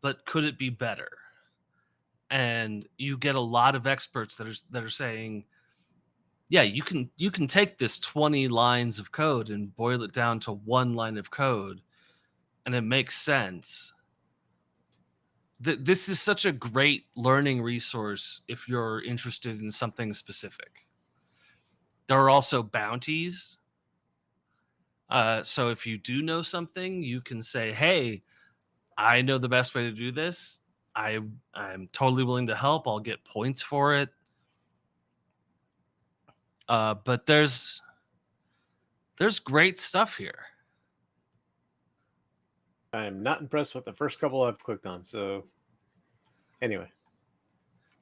but could it be better? And you get a lot of experts that are saying, yeah, you can take this 20 lines of code and boil it down to one line of code and it makes sense, this is such a great learning resource if you're interested in something specific. There are also bounties. So if you do know something, you can say, hey, I know the best way to do this. I'm totally willing to help. I'll get points for it. But there's great stuff here. I'm not impressed with the first couple I've clicked on. So anyway.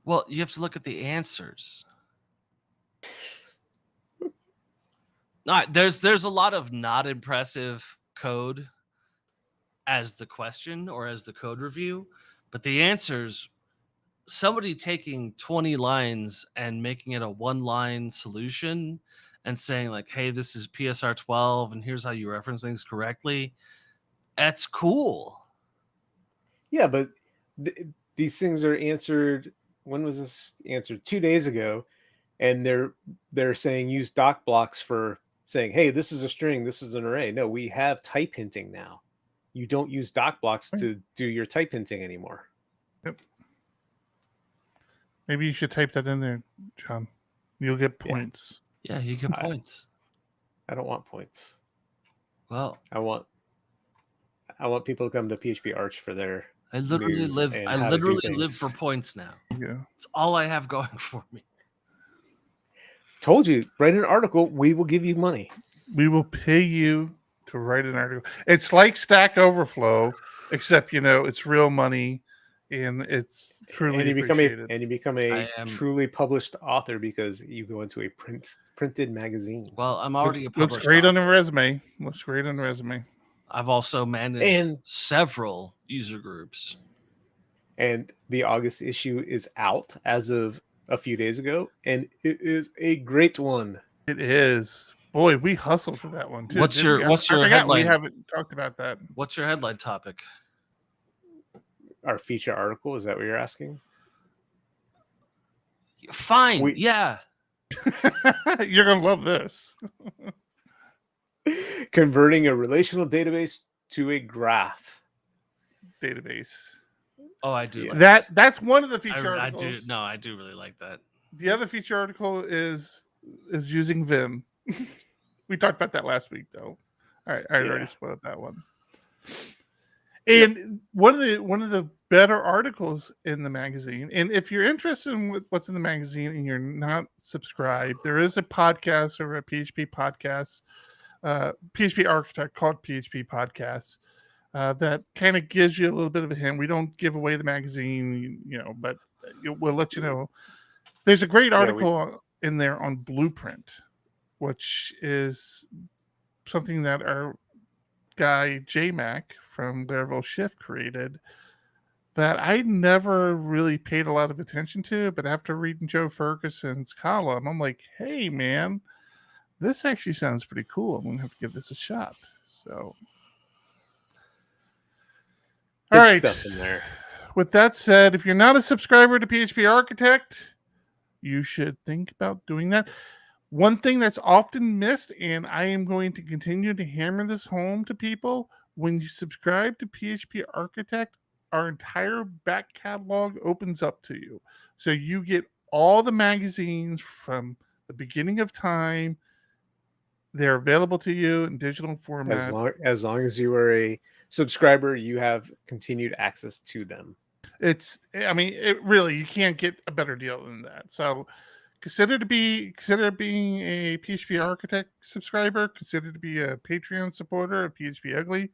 Well, you have to look at the answers. There's a lot of not impressive code as the question or as the code review, but the answers, somebody taking 20 lines and making it a one-line solution and saying like, hey, this is PSR 12 and here's how you reference things correctly. That's cool. Yeah, but these things are answered. When was this answered? 2 days ago. And they're saying use doc blocks for saying, hey, this is a string, this is an array. No, we have type hinting now. You don't use doc blocks to do your type hinting anymore. Yep. Maybe you should type that in there, John. You'll get points. Yeah, you get points. I don't want points. Well, I want people to come to PHP Arch for their. I literally live for points now. Yeah, it's all I have going for me. Told you, write an article. We will give you money. We will pay you to write an article. It's like Stack Overflow, except it's real money, and it's truly appreciated. You become a truly published author because you go into a printed magazine. Well, I'm already looks great on the resume. Looks great on the resume. I've also managed several user groups. And the August issue is out as of a few days ago, and it is a great one. It is. Boy, we hustled for that one too. What's your headline? We haven't talked about that. What's your headline topic? Our feature article, is that what you're asking? Fine. Yeah. You're gonna love this. Converting a relational database to a graph database. Oh, I do. Yeah. That's one of the feature articles. I do really like that. The other feature article is using Vim. We talked about that last week, though. All right, I already spoiled that one. And one of the better articles in the magazine, and if you're interested in what's in the magazine and you're not subscribed, there is a podcast over at PHP Podcasts, PHP Architect called PHP Podcasts. That kind of gives you a little bit of a hint. We don't give away the magazine, but we'll let you know. There's a great article in there on Blueprint, which is something that our guy Mack from Laravel Shift created that I never really paid a lot of attention to. But after reading Joe Ferguson's column, I'm like, hey, man, this actually sounds pretty cool. I'm going to have to give this a shot. So... All right. Stuff in there. With that said, if you're not a subscriber to PHP Architect, you should think about doing that. One thing that's often missed, and I am going to continue to hammer this home to people, when you subscribe to PHP Architect, our entire back catalog opens up to you. So you get all the magazines from the beginning of time. They're available to you in digital format. As long as you are a subscriber, you have continued access to them. It really, you can't get a better deal than that. So consider being a PHP Architect subscriber, consider to be a Patreon supporter of PHPUgly,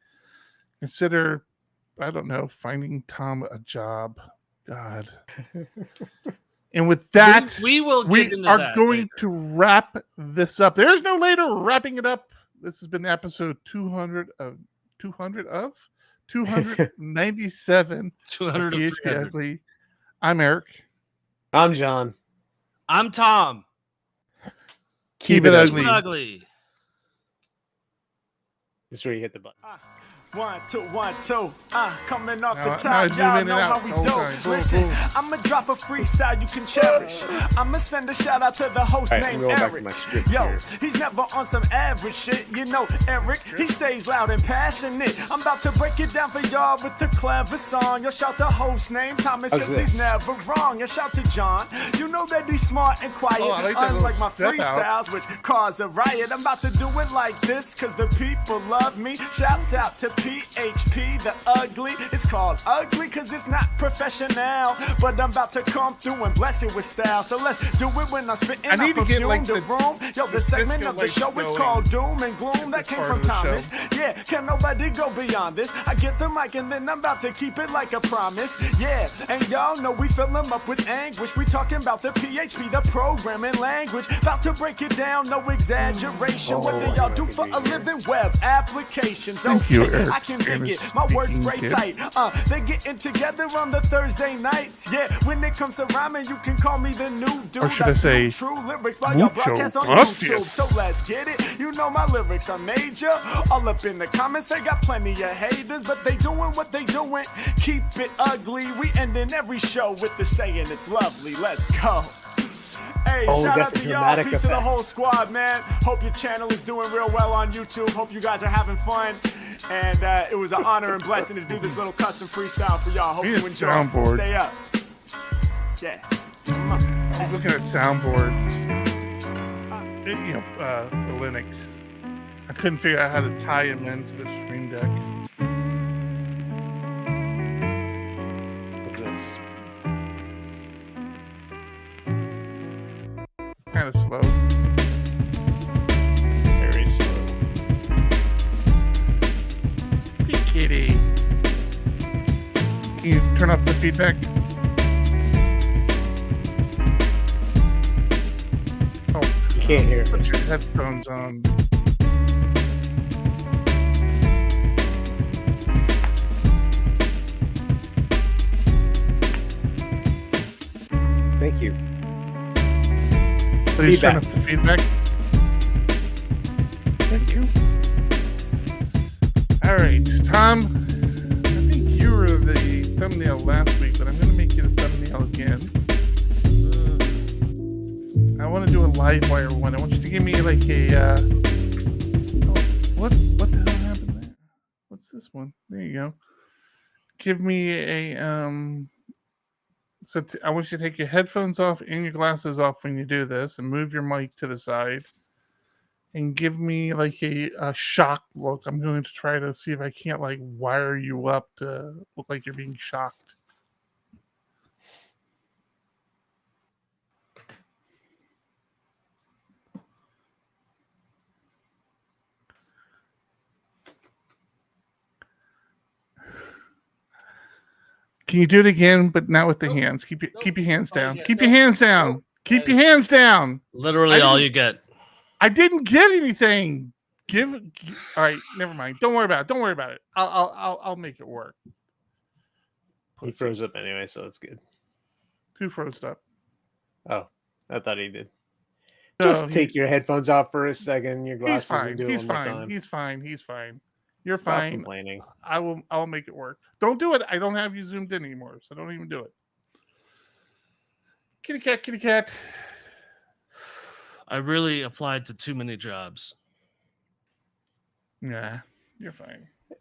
consider, I don't know, finding Tom a job. God. And with that, we are going to wrap this up. There's no later. We're wrapping it up. This has been episode 297 200 PHPUgly. I'm Eric. I'm John. I'm Tom. Keep it ugly. This is where you hit the button. 1, 2, 1, 2. Coming off Now- the now top, zoom y'all in and know out how we the whole do. time. Boom, Listen, boom. I'ma drop a freestyle you can cherish. I'ma send a shout out to the host All right, I'm named going back to Eric. my script Yo, here. he's never on some average shit. You know, Eric, he stays loud and passionate. I'm about to break it down for y'all with the clever song. Yo, shout the host name Thomas, How's cause he's this? never wrong. Yo, shout to John. You know that he's smart and quiet, Oh, I like that unlike little my step out. freestyles, which cause a riot. I'm about to do it like this, cause the people love me. Shouts out to PHP, the ugly. It's called ugly, cause it's not professional. But I'm about to come through and bless it with style. So let's do it when I'm spitting. I need to get, like, the the- room. Yo, the segment of the like, show is going called Doom and Gloom. That this came part from of the Thomas. show. Yeah, can nobody go beyond this? I get the mic and then I'm about to keep it like a promise. Yeah, and y'all know we fill them up with anguish. We talking about the PHP, the programming language. About to break it down, no exaggeration. What do y'all do for a living? Web applications. Thank you, Okay, Eric. I can dig Ernest it. My words speaking spray kid. tight. They getting together on the Thursday nights. Yeah, when it comes to rhyming, you can call me the new dude. Or should I say, true lyrics by y'all mucho broadcast on gracias. YouTube. So let's get it. You know my lyrics are major. All up in the comments, they got plenty of haters, but they doing what they doing. Keep it ugly. We ending every show with the saying it's lovely. Let's go. Hey, Oh, we shout got out the to y'all. dramatic Peace to the effects. whole squad, man. Hope your channel is doing real well on YouTube. Hope you guys are having fun. And it was an honor and blessing to do this little custom freestyle for y'all. Hope We you need a enjoy. soundboard. Stay up. Yeah. Come on. I was looking at soundboards. For Linux. I couldn't figure out how to tie them into the Stream Deck. What's this? Kind of slow. Very slow. Hey, kitty. Can you turn off the feedback? Oh, You can't hear put it. your headphones on. Thank you. Please turn Feedback. off the feedback. Thank you. All right, Tom. I think you were the thumbnail last week, but I'm going to make you the thumbnail again. I want to do a Livewire one. I want you to give me like a. What the hell happened there? What's this one? There you go. Give me a I want you to take your headphones off and your glasses off when you do this, and move your mic to the side, and give me like a shock look. I'm going to try to see if I can't like wire you up to look like you're being shocked. Can you do it again, but not with the hands? Keep your hands down. Keep your hands down. Keep your hands down. Literally all you get. I didn't get anything. All right, never mind. Don't worry about it. I'll make it work. He froze up anyway, so it's good. Who froze up? Oh, I thought he did. No, Just take your headphones off for a second, your He's glasses, fine. and do it He's one more fine. time. He's fine. You're Stop fine. complaining. I'll make it work. Don't do it. I don't have you zoomed in anymore, so don't even do it. Kitty cat. I really applied to too many jobs. Nah, you're fine. I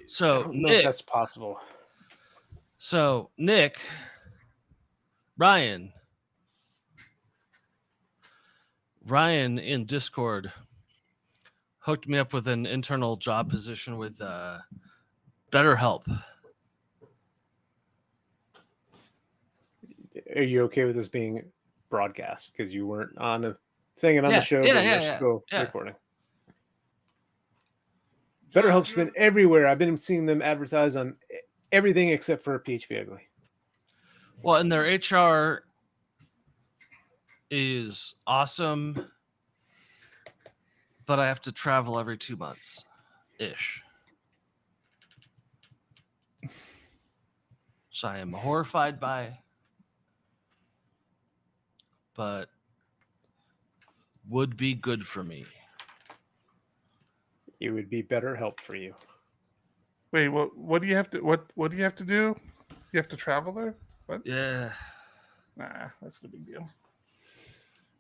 So don't know if Nick, that's possible. Ryan in Discord hooked me up with an internal job position with BetterHelp. Are you okay with this being broadcast? Because you weren't on a thing on Yeah, the show, yeah, but yeah, you're yeah, still yeah. recording. BetterHelp's been everywhere. I've been seeing them advertise on everything except for PHPUgly. Well, and their HR is awesome, but I have to travel every 2 months ish. So I am horrified by, but would be good for me. It would be better help for you. Wait, what do you have to what do you have to do? You have to travel there? What? Yeah. Nah, that's no big deal.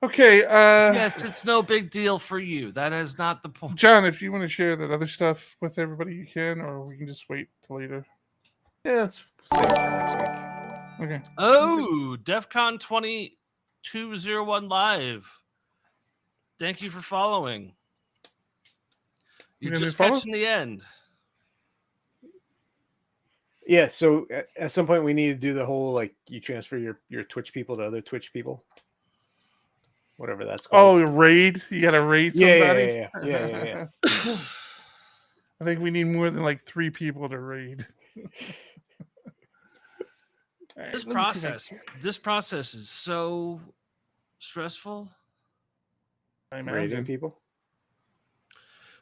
Okay. Yes, it's no big deal for you. That is not the point. John, if you want to share that other stuff with everybody, you can, or we can just wait till later. Yeah, let's save it for next week. Okay. Oh, DEF CON 2201 live. Thank you for following. You're gonna just follow? catching the end. Yeah, so at some point we need to do the whole like you transfer your Twitch people to other Twitch people, whatever that's called. Oh, raid! You got to raid somebody. Yeah. I think we need more than like 3 people to raid. All right, This let me see if this process is so stressful. I Raiding imagine. people.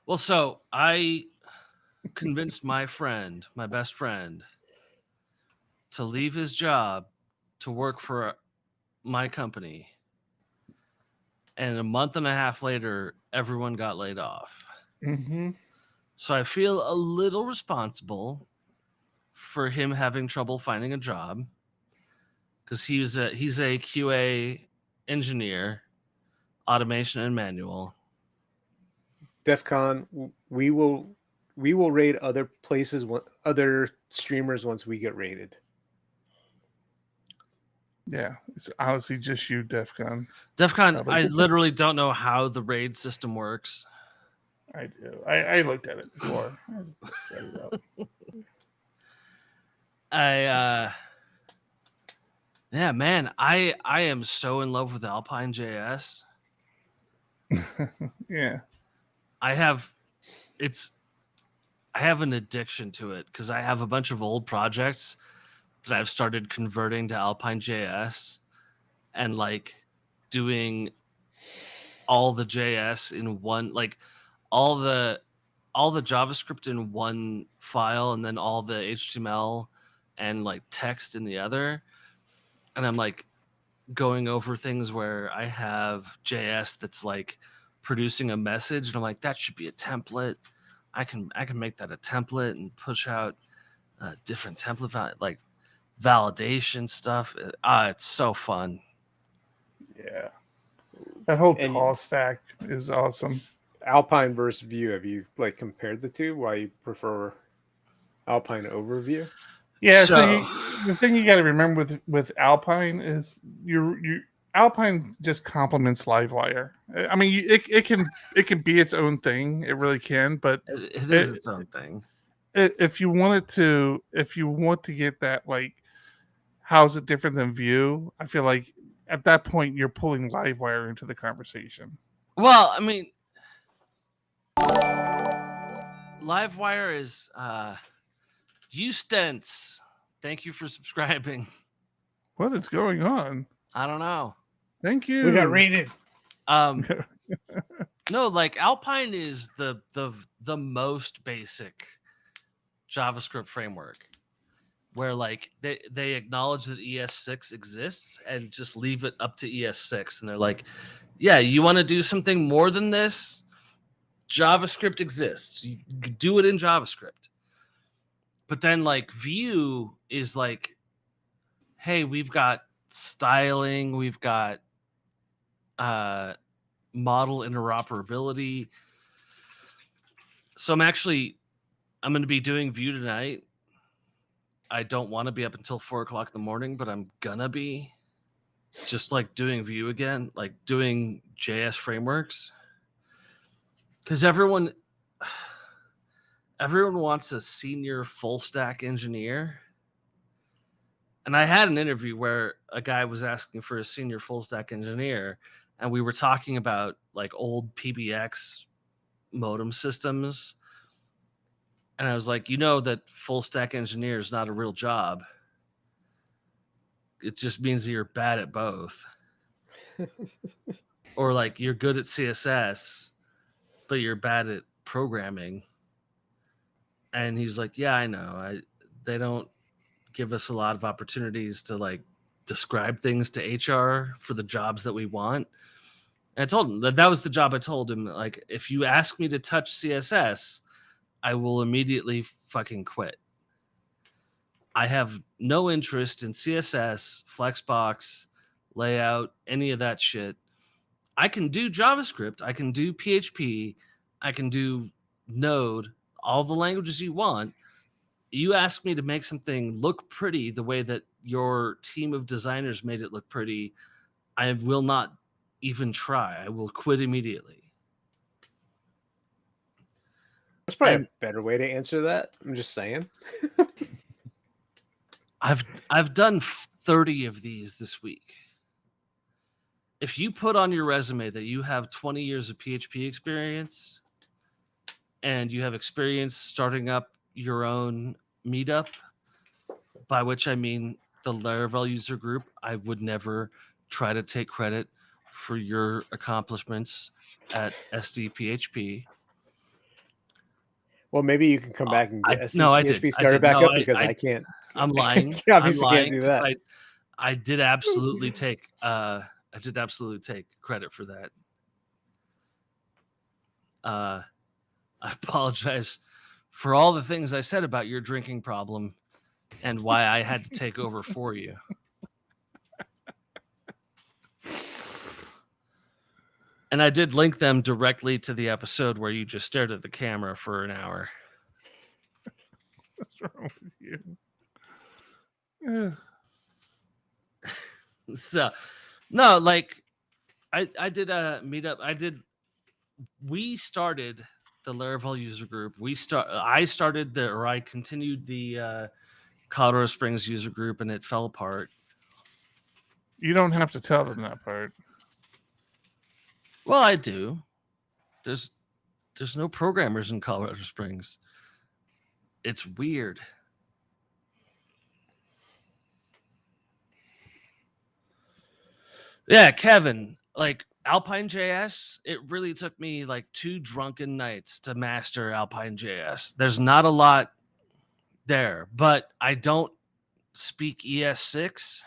Well, so I convinced my best friend, to leave his job to work for my company. And a month and a half later, everyone got laid off. Mm-hmm. So I feel a little responsible for him having trouble finding a job, because he's a QA engineer, automation and manual. DEF CON, we will raid other places, other streamers once we get raided. Yeah, it's honestly just you, DEF CON. DEF CON, Probably. I literally don't know how the raid system works. I do. I looked at it before. I just set it up. Yeah, man, I am so in love with Alpine JS. Yeah. I have an addiction to it because I have a bunch of old projects that I've started converting to Alpine JS and like doing all the JS in one, like all the JavaScript in one file and then all the HTML and like text in the other. And I'm like going over things where I have JS that's like producing a message and I'm like, that should be a template. I can make that a template and push out different template like validation stuff. It's so fun. Yeah. That whole And tall stack is awesome. Alpine versus Vue. Have you like compared the two? Why you prefer Alpine over Vue? Yeah, So- the thing you got to remember with Alpine is you Alpine just complements Livewire. I mean, it can be its own thing. It really can, but It is its own thing. if you want to get that, like, how's it different than Vue? I feel like at that point you're pulling Livewire into the conversation. Well, I mean, Livewire is Ustence. Thank you for subscribing. What is going on? I don't know. Thank you. We got raided. No, like Alpine is the most basic JavaScript framework, where like they acknowledge that ES6 exists and just leave it up to ES6, and they're like, yeah, you want to do something more than this? JavaScript exists. You can do it in JavaScript. But then like Vue is like, hey, we've got styling, we've got model interoperability. So I'm going to be doing Vue tonight. I don't want to be up until 4:00 in the morning, but I'm gonna be just like doing Vue again, like doing JS frameworks. Because everyone wants a senior full stack engineer. And I had an interview where a guy was asking for a senior full stack engineer, and we were talking about like old PBX modem systems. And I was like, you know that full stack engineer is not a real job. It just means that you're bad at both. Or like you're good at CSS, but you're bad at programming. And he's like, yeah, I know. They don't give us a lot of opportunities to like describe things to HR for the jobs that we want. And I told him that was the job. I told him, like, if you ask me to touch CSS, I will immediately fucking quit. I have no interest in CSS, Flexbox, layout, any of that shit. I can do JavaScript, I can do PHP, I can do Node, all the languages you want. You ask me to make something look pretty the way that your team of designers made it look pretty, I will not even try. I will quit immediately. That's probably a better way to answer that. I'm just saying. I've done 30 of these this week. If you put on your resume that you have 20 years of PHP experience and you have experience starting up your own meetup, by which I mean the Laravel user group, I would never try to take credit for your accomplishments at SDPHP. Well, maybe you can come back and get PHP started back up because I can't. I'm lying. Obviously, I'm lying can't do that. I did absolutely take credit for that. I apologize for all the things I said about your drinking problem and why I had to take over for you. And I did link them directly to the episode where you just stared at the camera for an hour. What's wrong with you? Yeah. So, no, like I did a meetup. We started the Laravel user group. I continued the Colorado Springs user group, and it fell apart. You don't have to tell them that part. Well, I do. There's no programmers in Colorado Springs. It's weird. Yeah, Kevin, like Alpine JS, it really took me like 2 drunken nights to master Alpine JS. There's not a lot there, but I don't speak ES6.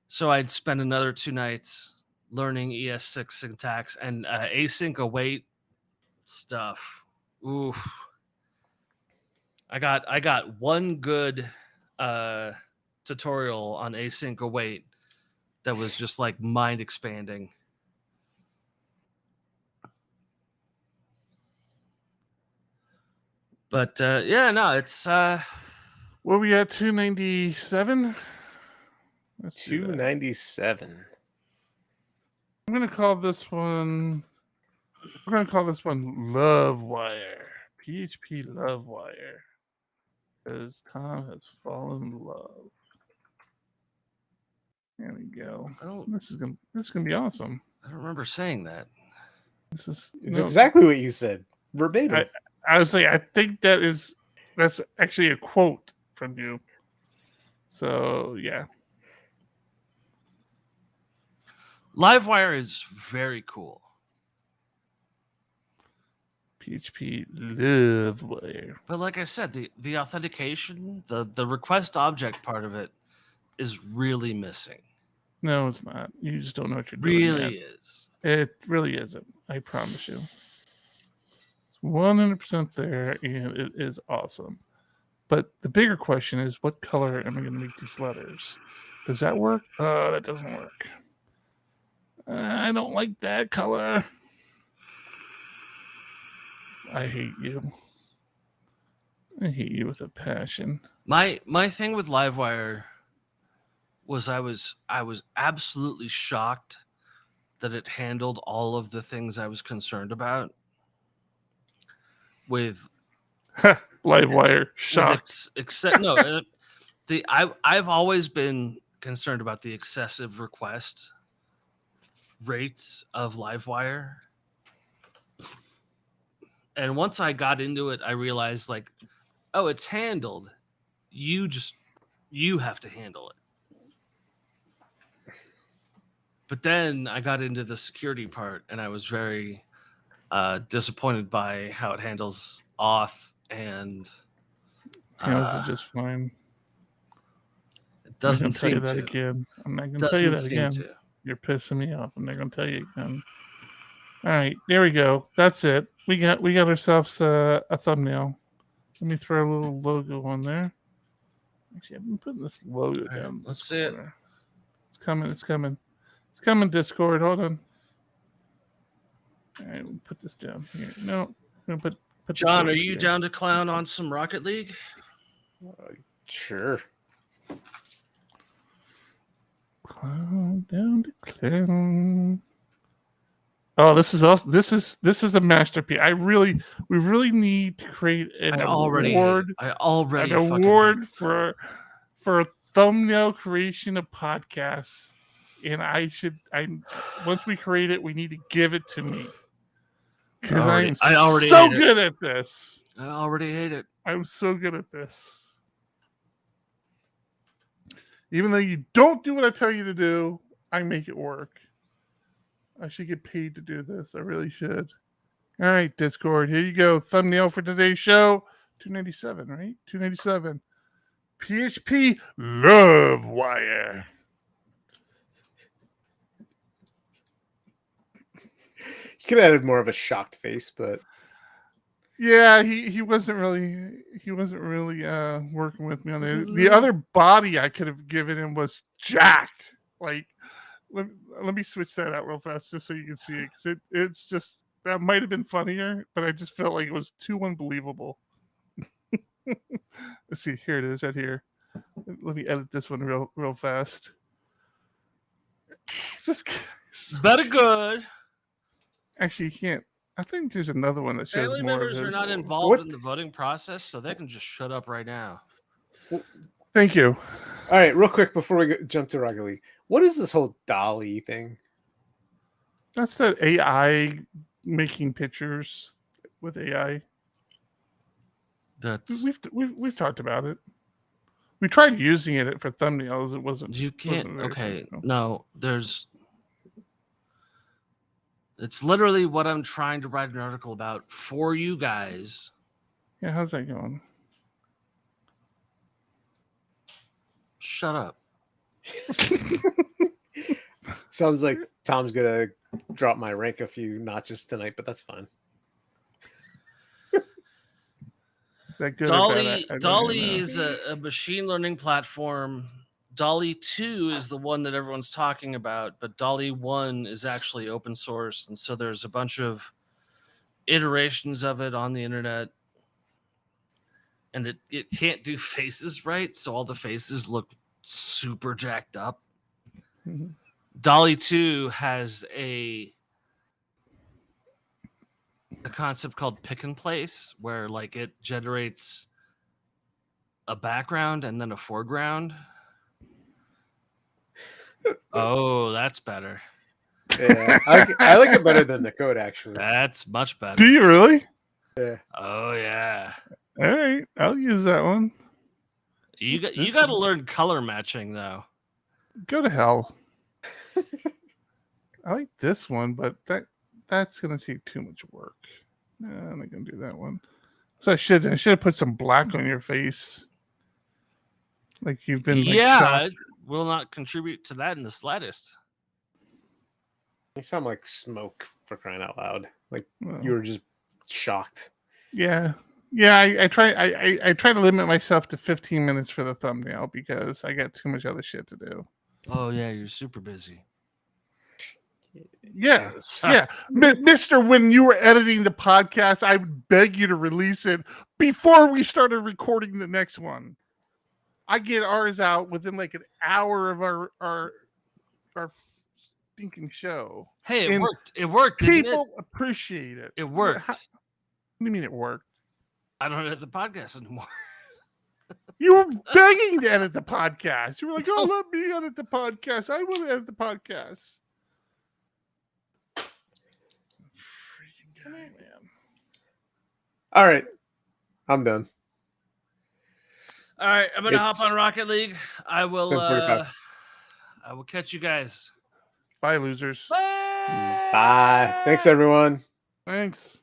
So I'd spend another 2 nights learning ES6 syntax and async await stuff. Oof. I got one good tutorial on async await that was just like mind expanding. But yeah, no, it's What we at 297? 297. I'm gonna call this one. We're gonna call this one Lovewire. PHP Lovewire. Because Tom has fallen in love. There we go. This is gonna be awesome. I don't remember saying that. It's exactly what you said, verbatim. I was like, I think that's actually a quote from you. So yeah. Livewire is very cool. PHP Lovewire. But like I said, the authentication, the request object part of it is really missing. No, it's not. You just don't know what you're doing. Really is. It really isn't. I promise you. It's 100% there, and it is awesome. But the bigger question is, what color am I going to make these letters? Does that work? That doesn't work. I don't like that color. I hate you. I hate you with a passion. My thing with Livewire was I was absolutely shocked that it handled all of the things I was concerned about with Livewire. Shocked. I've always been concerned about the excessive request rates of Livewire. And once I got into it, I realized like, oh, it's handled. You have to handle it. But then I got into the security part, and I was very disappointed by how it handles auth and handles it just fine. It doesn't seem that to. Again. I'm not going to tell you that again. You're pissing me off. I'm not going to tell you again. All right, there we go. That's it. We got ourselves a thumbnail. Let me throw a little logo on there. Actually, I've been putting this logo down. Let's see it. It's coming. It's coming. Discord. Hold on. All right, we'll put this down here. No, I'm gonna put John, are you down to clown on some Rocket League? Sure. Clown down to clown. Oh, this is awesome. This is a masterpiece. We really need to create an award for thumbnail creation of podcasts. And once we create it, we need to give it to me. Because I'm so good at this. I already hate it. I'm so good at this. Even though you don't do what I tell you to do, I make it work. I should get paid to do this. I really should. All right, Discord. Here you go. Thumbnail for today's show. 297, right? 297. PHP Lovewire. You could have added more of a shocked face, but yeah, he wasn't really working with me on it. The other body I could have given him was jacked. Like, let me switch that out real fast just so you can see it, because it's just, that might have been funnier, but I just felt like it was too unbelievable. Let's see, here it is right here. Let me edit this one real fast. This guy's better good. Actually, you can't. I think there's another one that shows Family more members of are his. not involved in the voting process, so they can just shut up right now. Thank you. All right, real quick before we jump to Rocket League, what is this whole Dolly thing? That's the AI making pictures with AI. That's we've talked about it. We tried using it for thumbnails. It wasn't. You can't. Wasn't Okay, good, no. It's literally what I'm trying to write an article about for you guys. Yeah, how's that going? Shut up. Sounds like Tom's gonna drop my rank a few notches tonight, but that's fine. That good Dolly is a machine learning platform. Dolly 2 is the one that everyone's talking about, but Dolly 1 is actually open source, and so there's a bunch of iterations of it on the internet. And it can't do faces right, so all the faces look super jacked up. Mm-hmm. Dolly 2 has a concept called pick and place, where like it generates a background and then a foreground. Oh, that's better. Yeah, I like it better than the code, actually. That's much better. Do you really? Yeah. Oh yeah. All right, I'll use that one. You got to learn color matching though. Go to hell. I like this one, but that's gonna take too much work. No, I'm not gonna do that one. So I should have put some black on your face, like you've been. Like, yeah, it will not contribute to that in the slightest. You sound like smoke, for crying out loud. Like you were just shocked. Yeah. I try to limit myself to 15 minutes for the thumbnail because I got too much other shit to do. Oh yeah, you're super busy. Yeah. Mr. When you were editing the podcast, I would beg you to release it before we started recording the next one. I get ours out within like an hour of our stinking show. Hey, it worked. It worked. People appreciate it. It worked. What do you mean it worked? I don't edit the podcast anymore. You were begging to edit the podcast. You were like, "Oh, let me edit the podcast. I want to edit the podcast." Freaking guy, man. All right, I'm done. All right, I'm gonna hop on Rocket League. I will. 10:45. I will catch you guys. Bye, losers. Bye. Bye. Thanks, everyone. Thanks.